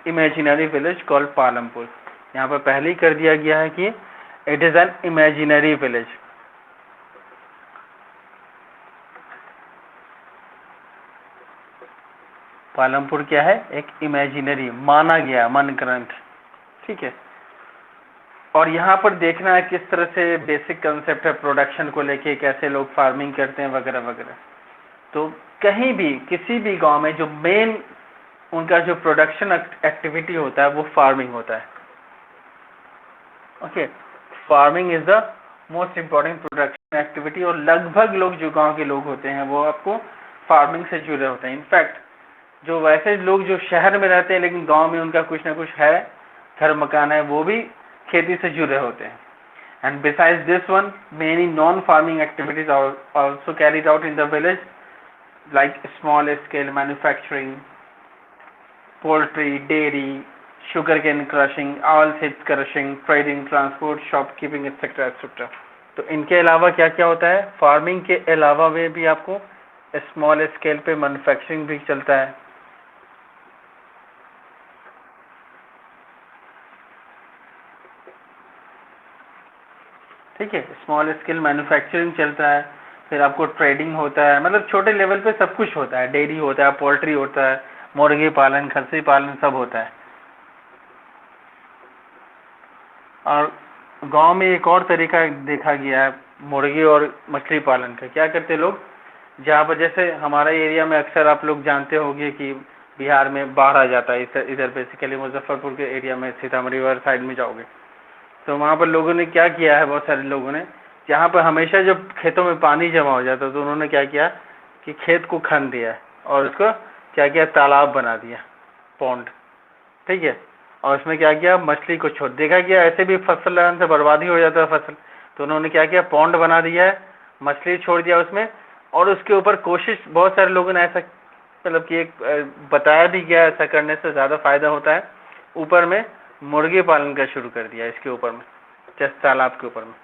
imaginary village called Palampur. यहाँ पर पहले ही कर दिया गया है कि it is an imaginary village। Palampur क्या है? एक इमेजिनरी, माना गया, मन ग्रंथ, ठीक है। और यहाँ पर देखना है किस तरह से बेसिक कंसेप्ट है प्रोडक्शन को लेके, कैसे लोग फार्मिंग करते हैं वगैरह वगैरह। तो कहीं भी किसी भी गांव में जो मेन उनका जो प्रोडक्शन एक्टिविटी होता है वो फार्मिंग होता है। Okay, farming is the most important production activity. और लगभग लोग जो गांव के लोग होते हैं वो आपको फार्मिंग से जुड़े होते हैं। इनफैक्ट जो वैसे लोग जो शहर में रहते हैं लेकिन गांव में उनका कुछ ना कुछ है, घर मकान है, वो भी खेती से जुड़े होते हैं। And besides this one, many non farming activities are also carried out in the village, like small scale manufacturing, poultry, dairy, sugar cane crushing, oil seeds crushing, trading, transport, shopkeeping etcetera etcetera. तो इनके अलावा क्या क्या होता है, farming के अलावा में भी आपको स्मॉल स्केल पे मैन्युफैक्चरिंग भी चलता है। ठीक है, स्मॉल स्केल मैन्युफैक्चरिंग चलता है, फिर आपको ट्रेडिंग होता है, मतलब छोटे लेवल पे सब कुछ होता है, डेयरी होता है, पोल्ट्री होता है, मुर्गी पालन, खस्सी पालन सब होता है। और गांव में एक और तरीका देखा गया है मुर्गी और मछली पालन का। क्या करते लोग, जहाँ पर जैसे हमारा एरिया में अक्सर आप लोग जानते होंगे कि बिहार में बाढ़ आ जाता है, इधर बेसिकली मुजफ्फरपुर के एरिया में, सीतामढ़ी वाले साइड में जाओगे तो वहाँ पर लोगों ने क्या किया है, बहुत सारे लोगों ने, जहाँ पर हमेशा जब खेतों में पानी जमा हो जाता तो उन्होंने क्या किया कि खेत को खन दिया और उसको क्या किया, तालाब बना दिया, पॉन्ड। ठीक है, और उसमें क्या किया, मछली को छोड़, देखा गया ऐसे भी फसल लगाने से बर्बादी हो जाता है फसल, तो उन्होंने क्या किया, पॉन्ड बना दिया है, मछली छोड़ दिया उसमें, और उसके ऊपर कोशिश बहुत सारे लोगों ने ऐसा मतलब कि एक बताया भी गया ऐसा करने से ज़्यादा फायदा होता है, ऊपर में मुर्गी पालन का शुरू कर दिया इसके ऊपर में, जस्ट तालाब के ऊपर में।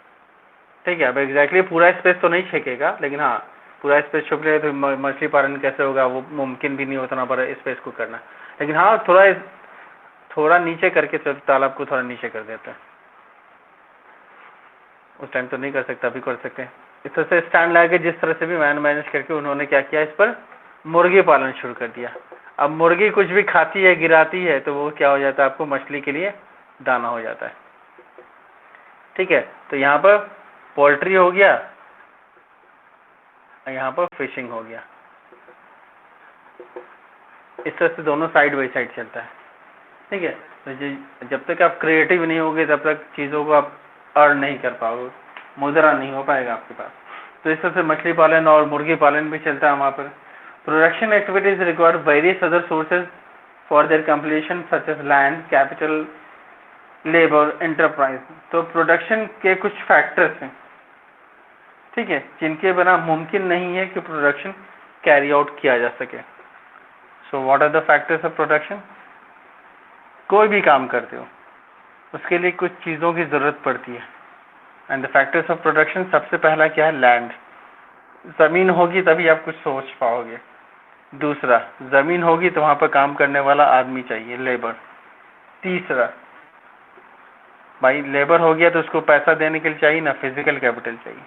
ठीक है, अब एग्जैक्टली पूरा स्पेस तो नहीं छेकेगा, लेकिन हाँ पूरा स्पेस छुप ले तो मछली पालन कैसे होगा, वो मुमकिन भी नहीं उतना बड़ा स्पेस को करना, लेकिन हाँ थोड़ा नीचे करके तालाब को थोड़ा नीचे कर देता है। उस टाइम तो नहीं कर सकता, अभी कर सकते हैं। इस तरह से स्टैंड लगा के जिस तरह से भी मैनेज करके उन्होंने क्या किया, इस पर मुर्गी पालन शुरू कर दिया। अब मुर्गी कुछ भी खाती है, गिराती है, तो वो क्या हो जाता है, आपको मछली के लिए दाना हो जाता है। ठीक है, तो यहाँ पर पोल्ट्री हो गया, यहाँ पर फिशिंग हो गया। इस तरह से दोनों साइड बाई साइड चलता है। ठीक है, तो जब तक आप क्रिएटिव नहीं होगे तब तक चीज़ों को आप अर्न नहीं कर पाओगे, मुद्रा नहीं हो पाएगा आपके पास। तो इस तरह से मछली पालन और मुर्गी पालन भी चलता है वहाँ पर। Production activities require various other sources for their completion such as land, capital, labour, enterprise. तो प्रोडक्शन के कुछ फैक्टर्स हैं, ठीक है, जिनके बिना मुमकिन नहीं है कि प्रोडक्शन कैरी आउट किया जा सके। So what are the factors of production? कोई भी काम करते हो उसके लिए कुछ चीज़ों की ज़रूरत पड़ती है, and the factors of production, सबसे पहला क्या है, लैंड। ज़मीन होगी तभी आप कुछ सोच पाओगे। दूसरा, ज़मीन होगी तो वहाँ पर काम करने वाला आदमी चाहिए, लेबर। तीसरा, भाई लेबर हो गया तो उसको पैसा देने के लिए चाहिए ना, फिजिकल कैपिटल चाहिए।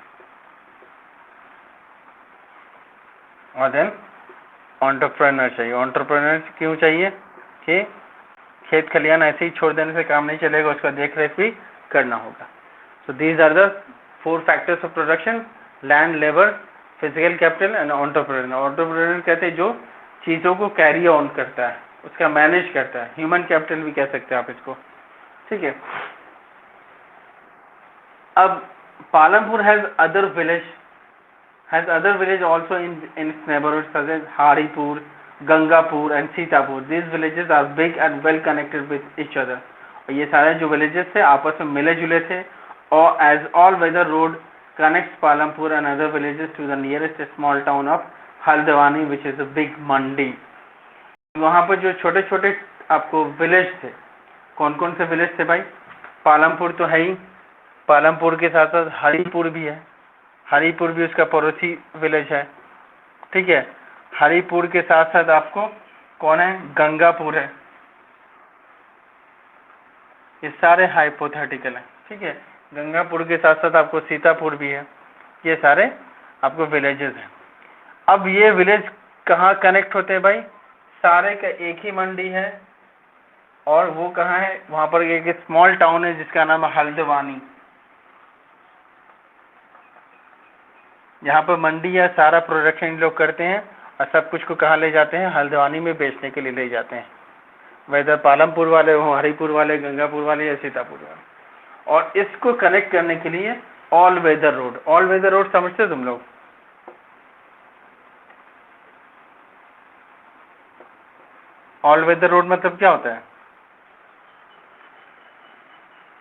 और देन एंटरप्रेन्योर चाहिए। एंटरप्रेन्योर क्यों चाहिए कि खेत खलियान ऐसे ही छोड़ देने से काम नहीं चलेगा, उसका देख रेख भी करना होगा। So these are the 4 factors of production: land, labour, physical capital and entrepreneur. Entrepreneur कहते हैं जो चीज़ों को कैरी ऑन करता है, उसका मैनेज करता है, ह्यूमन कैपिटल भी कह सकते हैं आप इसको। ठीक है, अब Palampur has other village also in its neighborhood such as Haripur, Gangapur and Sitapur. These villages are big and well connected with each other. और ये सारे जो villages थे आपस में मिले जुले थे, और as all weather road connects Palampur and other villages to the nearest small town of Haldwani which is a big mandi. वहाँ पर जो छोटे छोटे आपको विलेज थे, कौन कौन से विलेज थे भाई? पालमपुर तो है ही, पालमपुर के साथ साथ हरिपुर भी है, हरिपुर भी उसका पड़ोसी विलेज है। ठीक है, हरिपुर के साथ साथ आपको कौन है, गंगापुर है। ये सारे हाइपोथेटिकल हैं। ठीक है, गंगापुर के साथ साथ आपको सीतापुर भी है, ये सारे आपको विलेजेस हैं। अब ये विलेज कहाँ कनेक्ट होते हैं भाई? सारे का एक ही मंडी है, और वो कहाँ है, वहाँ पर एक स्मॉल टाउन है जिसका नाम है हल्द्वानी। यहाँ पर मंडी है, सारा प्रोडक्शन लोग करते हैं और सब कुछ को कहाँ ले जाते हैं, हल्द्वानी में बेचने के लिए ले जाते हैं, वेदर पालमपुर वाले हो, हरिपुर वाले, गंगापुर वाले या सीतापुर वाले। और इसको कनेक्ट करने के लिए ऑल वेदर रोड समझते तुम लोग? ऑल वेदर रोड मतलब क्या होता है?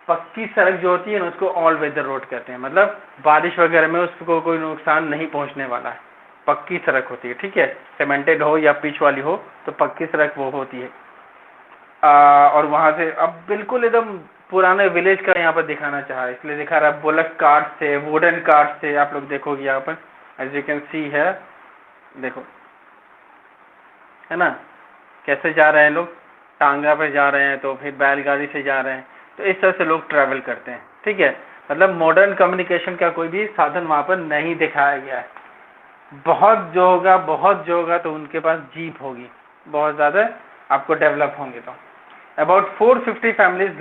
पक्की सड़क जो होती है ना उसको ऑल वेदर रोड कहते हैं, मतलब बारिश वगैरह में उसको कोई नुकसान नहीं पहुंचने वाला है, पक्की सड़क होती है। ठीक है, सीमेंटेड हो या पिच वाली हो तो पक्की सड़क वो होती है। और वहां से अब बिल्कुल एकदम पुराने विलेज का यहाँ पर दिखाना चाहा, इसलिए दिखा रहा है बुलक कार्ट से, वुडन कार्ट से। आप लोग देखोगे यहाँ पर एज यू कैन सी है, देखो है ना कैसे जा रहे हैं लोग, टांगा पे जा रहे हैं तो फिर बैलगाड़ी से जा रहे हैं, तो इस तरह से लोग ट्रैवल करते हैं। ठीक है, मतलब मॉडर्न कम्युनिकेशन का कोई भी साधन वहाँ पर नहीं दिखाया गया है। बहुत जो होगा तो उनके पास जीप होगी, बहुत ज़्यादा आपको डेवलप होंगे। तो about 450 families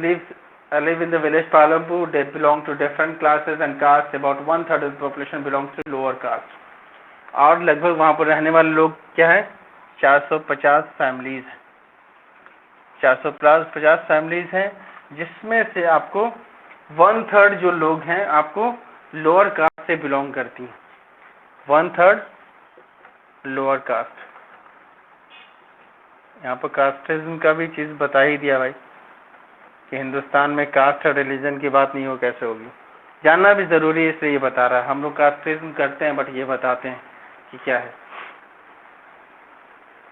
live in the village Palampur. They belong to different classes and castes. About 1/3 of the population belongs to lower caste. और लगभग वहाँ पर रहने वाले लोग क्या है, 450 फैमिलीज, 450 फैमिलीज हैं, जिसमें से आपको 1/3 जो लोग हैं आपको लोअर कास्ट से बिलोंग करती हैं। 1/3 लोअर कास्ट। यहाँ पर कास्टिज्म का भी चीज़ बता ही दिया भाई कि हिंदुस्तान में कास्ट और रिलीजन की बात नहीं हो कैसे होगी, जानना भी ज़रूरी है, इसलिए ये बता रहा है। हम लोग कास्टिज्म करते हैं बट ये बताते हैं कि क्या है।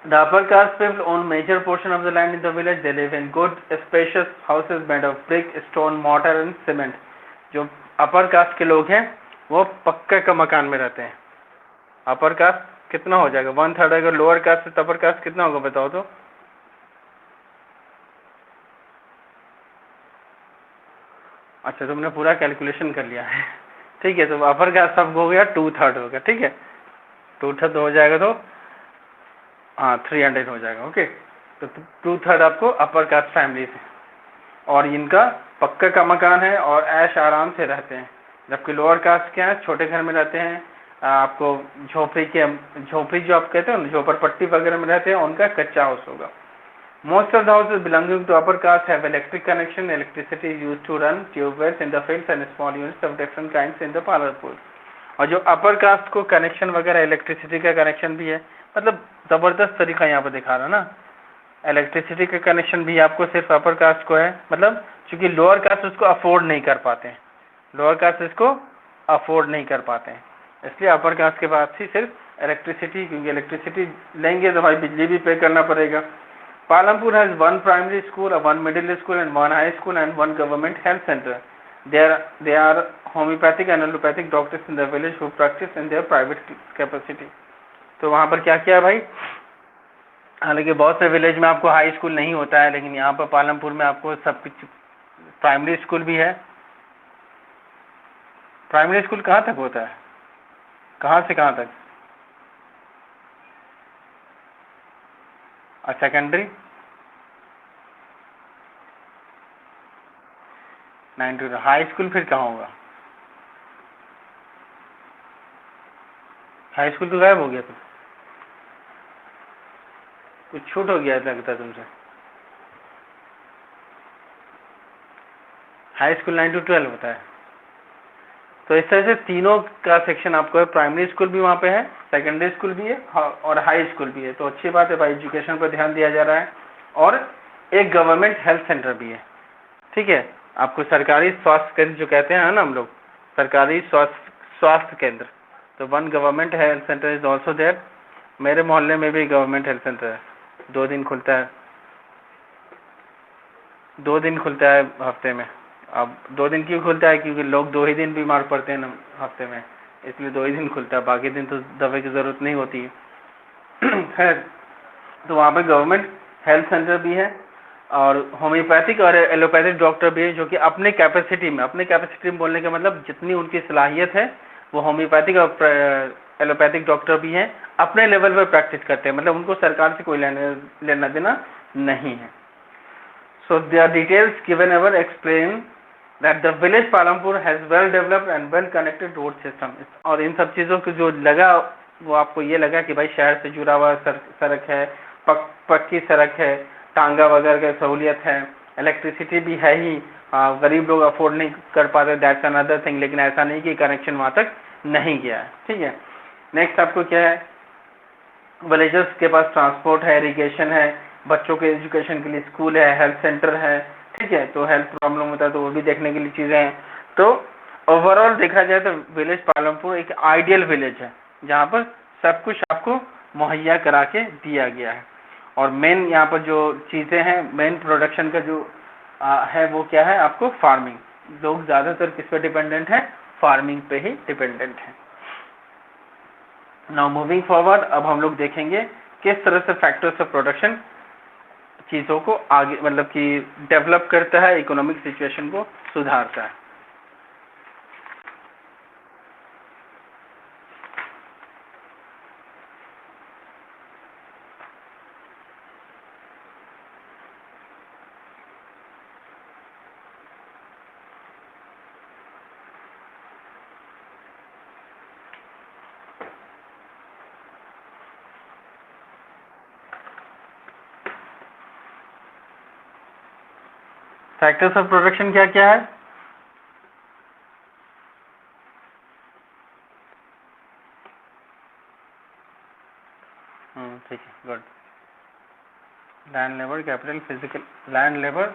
The upper caste people own major portion of the land in the village. They live in good, spacious houses made of brick, stone, mortar and cement. जो अपर कास्ट के लोग हैं वो पक्के का मकान में रहते हैं। अपर कास्ट कितना हो जाएगा, 1/3। अगर लोअर कास्ट से अपर कास्ट कितना होगा बताओ तो। अच्छा, तुमने पूरा कैलकुलेशन कर लिया है, ठीक है। तो अपर कास्ट सब हो गया 2/3 होगा, ठीक है। 2/3 हो जाएगा तो हाँ 300 हो जाएगा, ओके। तो 2/3 आपको अपर कास्ट फैमिली से, और इनका पक्का का मकान है और ऐश आराम से रहते हैं। जबकि लोअर कास्ट क्या है, छोटे घर में रहते हैं, आपको झोपड़ी जो आप कहते हो ना, झोपड़पट्टी वगैरह में रहते हैं, उनका कच्चा हाउस होगा। Most of the houses belonging to upper caste have electric connection. Electricity is used to run tubewells in the fields and small units of different kinds in the Palampur. और जो अपर कास्ट को connection वगैरह, electricity का connection भी है, मतलब ज़बरदस्त तरीका यहाँ पर दिखा रहा ना। इलेक्ट्रिसिटी का कनेक्शन भी आपको सिर्फ अपर कास्ट को है, मतलब चूंकि लोअर कास्ट उसको अफोर्ड नहीं कर पाते हैं, लोअर कास्ट इसको अफोर्ड नहीं कर पाते हैं, इसलिए अपर कास्ट के पास ही सिर्फ इलेक्ट्रिसिटी, क्योंकि इलेक्ट्रिसिटी लेंगे तो भाई बिजली भी पे करना पड़ेगा। Palampur has 1 primary school, 1 middle school and 1 high school and 1 government health centre. There are homeopathic and allopathic doctors in the village who practice in their private capacity. तो वहाँ पर क्या किया भाई, हालांकि बहुत से विलेज में आपको हाई स्कूल नहीं होता है, लेकिन यहाँ पर पालमपुर में आपको सब कुछ, प्राइमरी स्कूल भी है। प्राइमरी स्कूल कहाँ तक होता है, कहाँ से कहाँ तक, और सेकेंडरी 9 to। हाई स्कूल फिर कहाँ होगा, हाई स्कूल तो गायब हो गया, तो कुछ छूट हो गया लगता है तुमसे। हाई स्कूल 9 to 12 होता है। तो इस तरह से तीनों का सेक्शन आपको है, प्राइमरी स्कूल भी वहाँ पे है, सेकेंडरी स्कूल भी है और हाई स्कूल भी है। तो अच्छी बात है भाई, एजुकेशन पर ध्यान दिया जा रहा है। और एक गवर्नमेंट हेल्थ सेंटर भी है, ठीक है। आपको सरकारी स्वास्थ्य केंद्र जो कहते हैं ना हम लोग, सरकारी स्वास्थ्य केंद्र, तो 1 government health centre is also there. मेरे मोहल्ले में भी गवर्नमेंट हेल्थ सेंटर है, 2 दिन खुलता है, 2 दिन खुलता है हफ्ते में। अब 2 दिन क्यों खुलता है, क्योंकि लोग 2 ही दिन बीमार पड़ते हैं ना हफ्ते में, इसलिए 2 ही दिन खुलता है, बाकी दिन तो दवाई की ज़रूरत नहीं होती है। खैर, तो वहाँ पे गवर्नमेंट हेल्थ सेंटर भी है और होम्योपैथिक और एलोपैथिक डॉक्टर भी है, जो कि अपने कैपेसिटी में बोलने का मतलब जितनी उनकी सलाहियत है, वो होम्योपैथिक और एलोपैथिक डॉक्टर भी हैं, अपने लेवल पर प्रैक्टिस करते हैं, मतलब उनको सरकार से कोई लेना देना नहीं है। So their details given above explain that the village Palampur has well developed and well connected road system। और इन सब चीज़ों को जो लगा वो आपको ये लगा कि भाई शहर से जुड़ा हुआ सड़क है, पक्की सड़क है, टांगा वगैरह की सहूलियत है, इलेक्ट्रिसिटी भी है ही। गरीब लोग अफोर्ड नहीं कर पाते, दैट्स अनदर थिंग, लेकिन ऐसा नहीं कि कनेक्शन वहाँ तक नहीं गया है, ठीक है। नेक्स्ट आपको क्या है, विलेजर्स के पास ट्रांसपोर्ट है, इरिगेशन है, बच्चों के एजुकेशन के लिए स्कूल है, हेल्थ सेंटर है, ठीक है। तो हेल्थ प्रॉब्लम होता है तो वो भी देखने के लिए चीज़ें हैं। तो ओवरऑल देखा जाए तो विलेज पालमपुर एक आइडियल विलेज है, जहाँ पर सब कुछ आपको मुहैया करा के दिया गया है। और मेन यहाँ पर जो चीज़ें हैं, मेन प्रोडक्शन का जो है वो क्या है आपको, फार्मिंग। लोग ज़्यादातर किस पे डिपेंडेंट हैं, फार्मिंग पे ही डिपेंडेंट हैं। नाउ मूविंग फॉरवर्ड, अब हम लोग देखेंगे किस तरह से फैक्टर्स ऑफ प्रोडक्शन चीज़ों को आगे मतलब कि डेवलप करता है, इकोनॉमिक सिचुएशन को सुधारता है। फैक्टर्स ऑफ प्रोडक्शन क्या क्या है? ठीक है, good. Land labour capital physical, land labour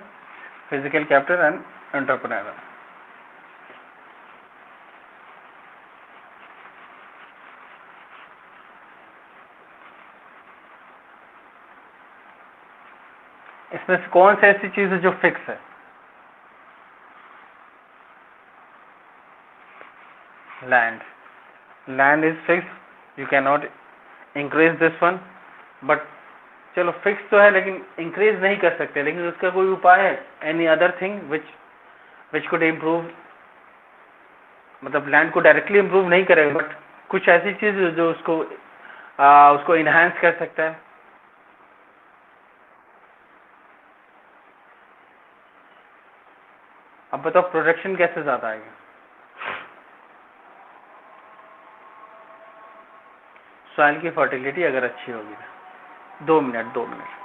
physical capital and entrepreneur. इसमें से कौन सी ऐसी चीज है जो फिक्स है? Land, land is fix, you can not increase this one, but चलो फिक्स तो है लेकिन इंक्रीज नहीं कर सकते, लेकिन उसका कोई उपाय है? Any other thing which could improve, मतलब लैंड को डायरेक्टली इम्प्रूव नहीं करेगा बट कुछ ऐसी चीज जो उसको इनहेंस कर सकता है। अब बताओ प्रोडक्शन कैसे ज्यादा आएगा? सॉइल की फर्टिलिटी अगर अच्छी होगी। 2 मिनट 2 मिनट।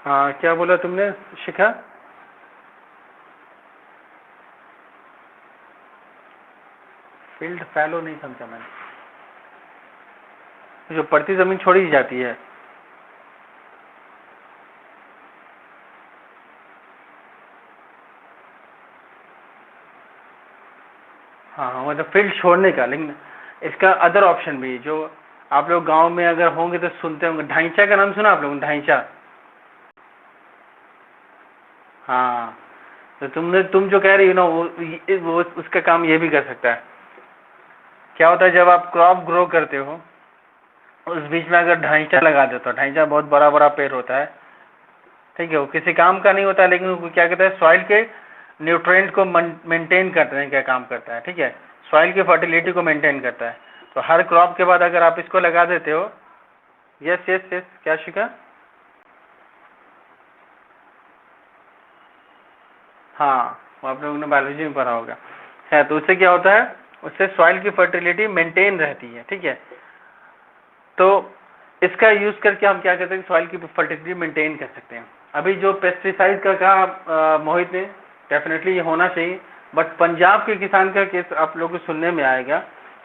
हाँ, क्या बोला तुमने शिखा? फील्ड फैलो नहीं समझा मैंने। जो पड़ती जमीन छोड़ी जाती है। हाँ हाँ, मतलब फील्ड छोड़ने का, लेकिन इसका अदर ऑप्शन भी जो आप लोग गांव में अगर होंगे तो सुनते होंगे, ढांचा का नाम सुना आप लोगों ने? ढांचा, हाँ, तो तुम जो कह रही हो ना वो उसका काम ये भी कर सकता है। क्या होता है जब आप क्रॉप ग्रो करते हो उस बीच में अगर ढांचा लगा देते हो, ढांचा बहुत बड़ा बड़ा पेड़ होता है, ठीक है, वो किसी काम का नहीं होता, लेकिन वो क्या कहता है सॉइल के न्यूट्रिएंट को मेंटेन करते हैं, क्या काम करता है, ठीक है, सॉइल की फर्टिलिटी को मेंटेन करता है। तो हर क्रॉप के बाद अगर आप इसको लगा देते हो, यस यस यस, क्या शिखा? हाँ, वो आप लोगों ने बायोलॉजी में पढ़ा होगा। है तो उससे क्या होता है, उससे सॉइल की फर्टिलिटी मेंटेन रहती है, ठीक है। तो इसका यूज करके हम क्या करते हैं, सॉइल की फर्टिलिटी मेंटेन कर सकते हैं। अभी जो पेस्टिसाइड का कहा मोहित ने, डेफिनेटली ये होना चाहिए, बट पंजाब के किसान का केस आप लोगों को सुनने में आएगा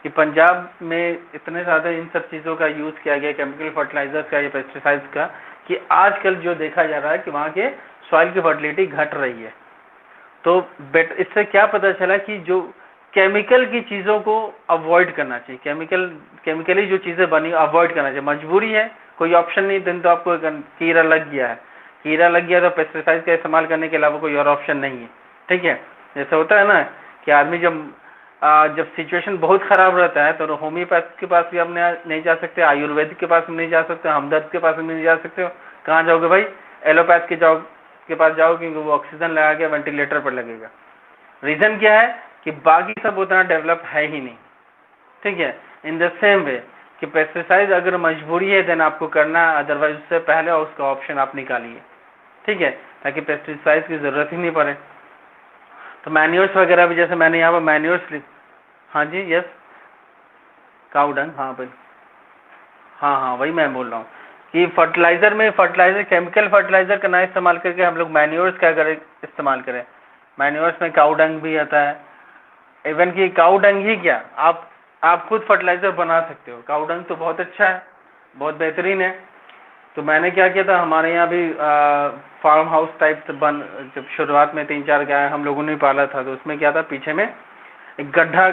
कि पंजाब में इतने ज़्यादा इन सब चीज़ों का यूज़ किया गया, केमिकल फर्टिलाइजर्स का या पेस्टिसाइड्स का, कि आजकल जो देखा जा रहा है कि वहाँ के सॉइल की फर्टिलिटी घट रही है। तो इससे क्या पता चला कि जो केमिकल की चीज़ों को अवॉइड करना चाहिए, केमिकली जो चीज़ें बनी अवॉइड करना चाहिए, मजबूरी है, कोई ऑप्शन नहीं। दिन तो आपको कीड़ा लग गया है, कीड़ा लग गया तो पेस्टिसाइड का इस्तेमाल करने के अलावा कोई और ऑप्शन नहीं है, ठीक है। जैसे होता है ना कि आदमी जब सिचुएशन बहुत ख़राब रहता है तो होम्योपैथ के पास भी आप नहीं जा सकते, आयुर्वेदिक के पास भी नहीं जा सकते, हमदर्द के पास भी नहीं जा सकते हो, कहाँ जाओगे भाई? एलोपैथ के पास जाओ, क्योंकि वो ऑक्सीजन लगा के वेंटिलेटर पर लगेगा। रीज़न क्या है कि बाकी सब उतना डेवलप है ही नहीं, ठीक है। इन द सेम वे कि पेस्टिसाइड अगर मजबूरी है देन आपको करना है, अदरवाइज उससे पहले उसका ऑप्शन आप निकालिए, ठीक है, ताकि पेस्टिसाइड की ज़रूरत ही नहीं पड़े। तो मैन्योर्स वगैरह भी, जैसे मैंने यहाँ पर मैन्योर्स, हाँ जी यस, काऊ डंग, हाँ भाई, हाँ हाँ वही मैं बोल रहा हूँ कि फर्टिलाइजर केमिकल फर्टिलाइजर का ना इस्तेमाल करके हम लोग मैन्योर्स का अगर इस्तेमाल करें, मैन्योर्स में काऊ डंग भी आता है। इवन कि काऊ डंग ही क्या, आप खुद फर्टिलाइजर बना सकते हो। काऊ डंग तो बहुत अच्छा है, बहुत बेहतरीन है। तो मैंने क्या किया था, हमारे यहाँ भी फार्म हाउस टाइप से जब शुरुआत में 3-4 गाय हम लोगों ने पाला था, तो उसमें क्या था, पीछे में एक गड्ढा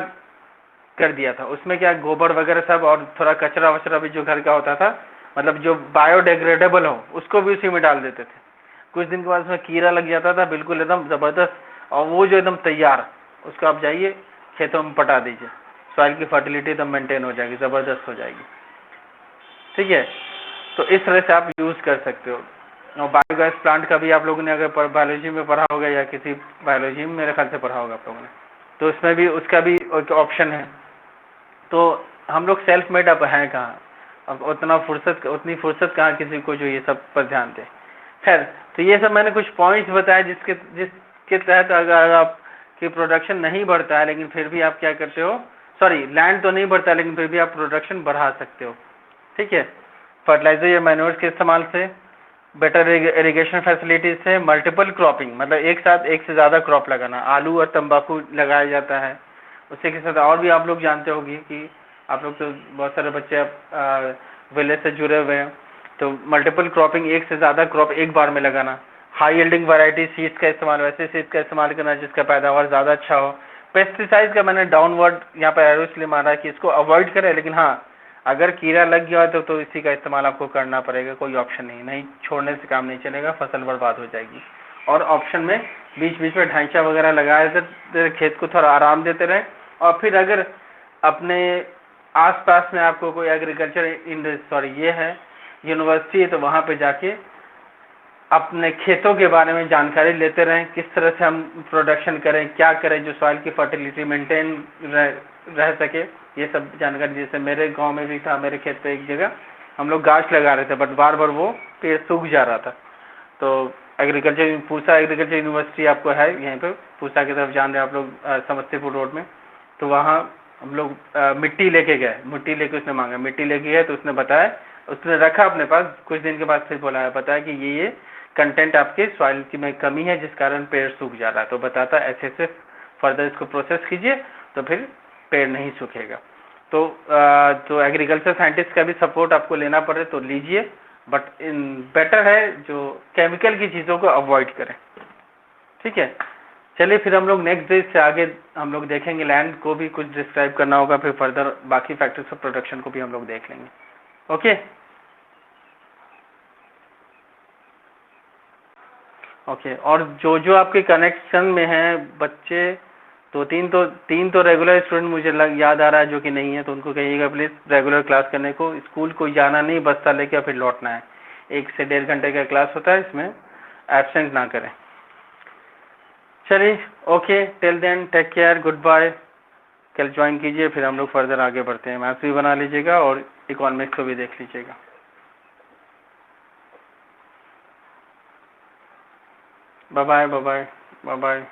कर दिया था, उसमें क्या गोबर वगैरह सब और थोड़ा कचरा वचरा भी जो घर का होता था, मतलब जो बायोडिग्रेडेबल हो उसको भी उसी में डाल देते थे। कुछ दिन के बाद उसमें कीड़ा लग जाता था, बिल्कुल एकदम ज़बरदस्त, और वो जो एकदम तैयार, उसको आप जाइए खेतों में पटा दीजिए, सॉइल की फर्टिलिटी एकदम मेंटेन हो जाएगी, ज़बरदस्त हो जाएगी, ठीक है। तो इस तरह से आप यूज़ कर सकते हो। और बायोगैस प्लांट का भी आप लोगों ने अगर बायोलॉजी में पढ़ा होगा या किसी बायोलॉजी में मेरे ख्याल से पढ़ा होगा आप लोगों ने, तो उसमें भी उसका भी एक ऑप्शन है। तो हम लोग सेल्फ मेड अप हैं कहाँ, अब उतनी फुर्सत कहाँ किसी को जो ये सब पर ध्यान दे। खैर, तो ये सब मैंने कुछ पॉइंट्स बताए जिसके तहत अगर आप की प्रोडक्शन नहीं बढ़ता है लेकिन फिर भी आप क्या करते हो, सॉरी लैंड तो नहीं बढ़ता लेकिन फिर भी आप प्रोडक्शन बढ़ा सकते हो, ठीक है। फर्टिलाइजर या मैन्योर्स के इस्तेमाल से, बेटर इरिगेशन फैसिलिटीज से, मल्टीपल क्रॉपिंग, मतलब एक साथ एक से ज़्यादा क्रॉप लगाना, आलू और तंबाकू लगाया जाता है। उसी के साथ और भी आप लोग जानते होंगे कि आप लोग तो बहुत सारे बच्चे विलेज से जुड़े हुए हैं, तो मल्टीपल क्रॉपिंग, एक से ज़्यादा क्रॉप एक बार में लगाना, हाई यील्डिंग वैरायटी सीड्स का इस्तेमाल, वैसे सीड्स का इस्तेमाल करना जिसका पैदावार ज़्यादा अच्छा हो। पेस्टिसाइड का मैंने डाउनवर्ड यहाँ पर एरो इसलिए मारा कि इसको अवॉइड करें, लेकिन हाँ अगर कीड़ा लग गया तो इसी का इस्तेमाल आपको करना पड़ेगा, कोई ऑप्शन नहीं छोड़ने से काम नहीं चलेगा, फसल बर्बाद हो जाएगी। और ऑप्शन में बीच बीच में ढांचा वगैरह लगाए थे, खेत को थोड़ा आराम देते रहें। और फिर अगर अपने आसपास में आपको कोई एग्रीकल्चर ये है यूनिवर्सिटी है, तो वहाँ पे जाके अपने खेतों के बारे में जानकारी लेते रहें, किस तरह से हम प्रोडक्शन करें, क्या करें जो सॉइल की फर्टिलिटी मेंटेन रह सके, ये सब जानकारी। जैसे मेरे गांव में भी था, मेरे खेत पे एक जगह हम लोग गाछ लगा रहे थे, बट बार बार वो पेड़ सूख जा रहा था। तो पूसा एग्रीकल्चर यूनिवर्सिटी आपको है यहीं पे, पूसा की तरफ जान रहे आप लोग, समस्तीपुर रोड में, तो वहाँ हम लोग मिट्टी लेके गए, मिट्टी लेके उसने मांगा, मिट्टी लेके गए तो उसने बताया, उसने रखा अपने पास, कुछ दिन के बाद फिर बोला, बताया कि ये कंटेंट आपके सॉइल की में कमी है जिस कारण पेड़ सूख जा रहा है। तो बताता ऐसे ऐसे फर्दर इसको प्रोसेस कीजिए तो फिर पेड़ नहीं सूखेगा। तो एग्रीकल्चर साइंटिस्ट का भी सपोर्ट आपको लेना पड़े तो लीजिए, बट बेटर है जो केमिकल की चीज़ों को अवॉइड करें, ठीक है। चलिए फिर हम लोग नेक्स्ट डे से आगे हम लोग देखेंगे, लैंड को भी कुछ डिस्क्राइब करना होगा, फिर फर्दर बाकी फैक्टर्स ऑफ प्रोडक्शन को भी हम लोग देख लेंगे। ओके, ओके, और जो जो आपके कनेक्शन में हैं बच्चे, तीन तो रेगुलर स्टूडेंट मुझे याद आ रहा है जो कि नहीं है, तो उनको कहिएगा प्लीज़ रेगुलर क्लास करने को, स्कूल को जाना नहीं, बस्ता लेके फिर लौटना है। 1 से 1.5 घंटे का क्लास होता है, इसमें एब्सेंट ना करें। चलिए, okay, till then take care, good bye. कल ज्वाइन कीजिए, फिर हम लोग फर्दर आगे बढ़ते हैं। मैथ्स भी बना लीजिएगा और इकोनॉमिक्स को भी देख लीजिएगा। Bye bye, bye bye, bye bye.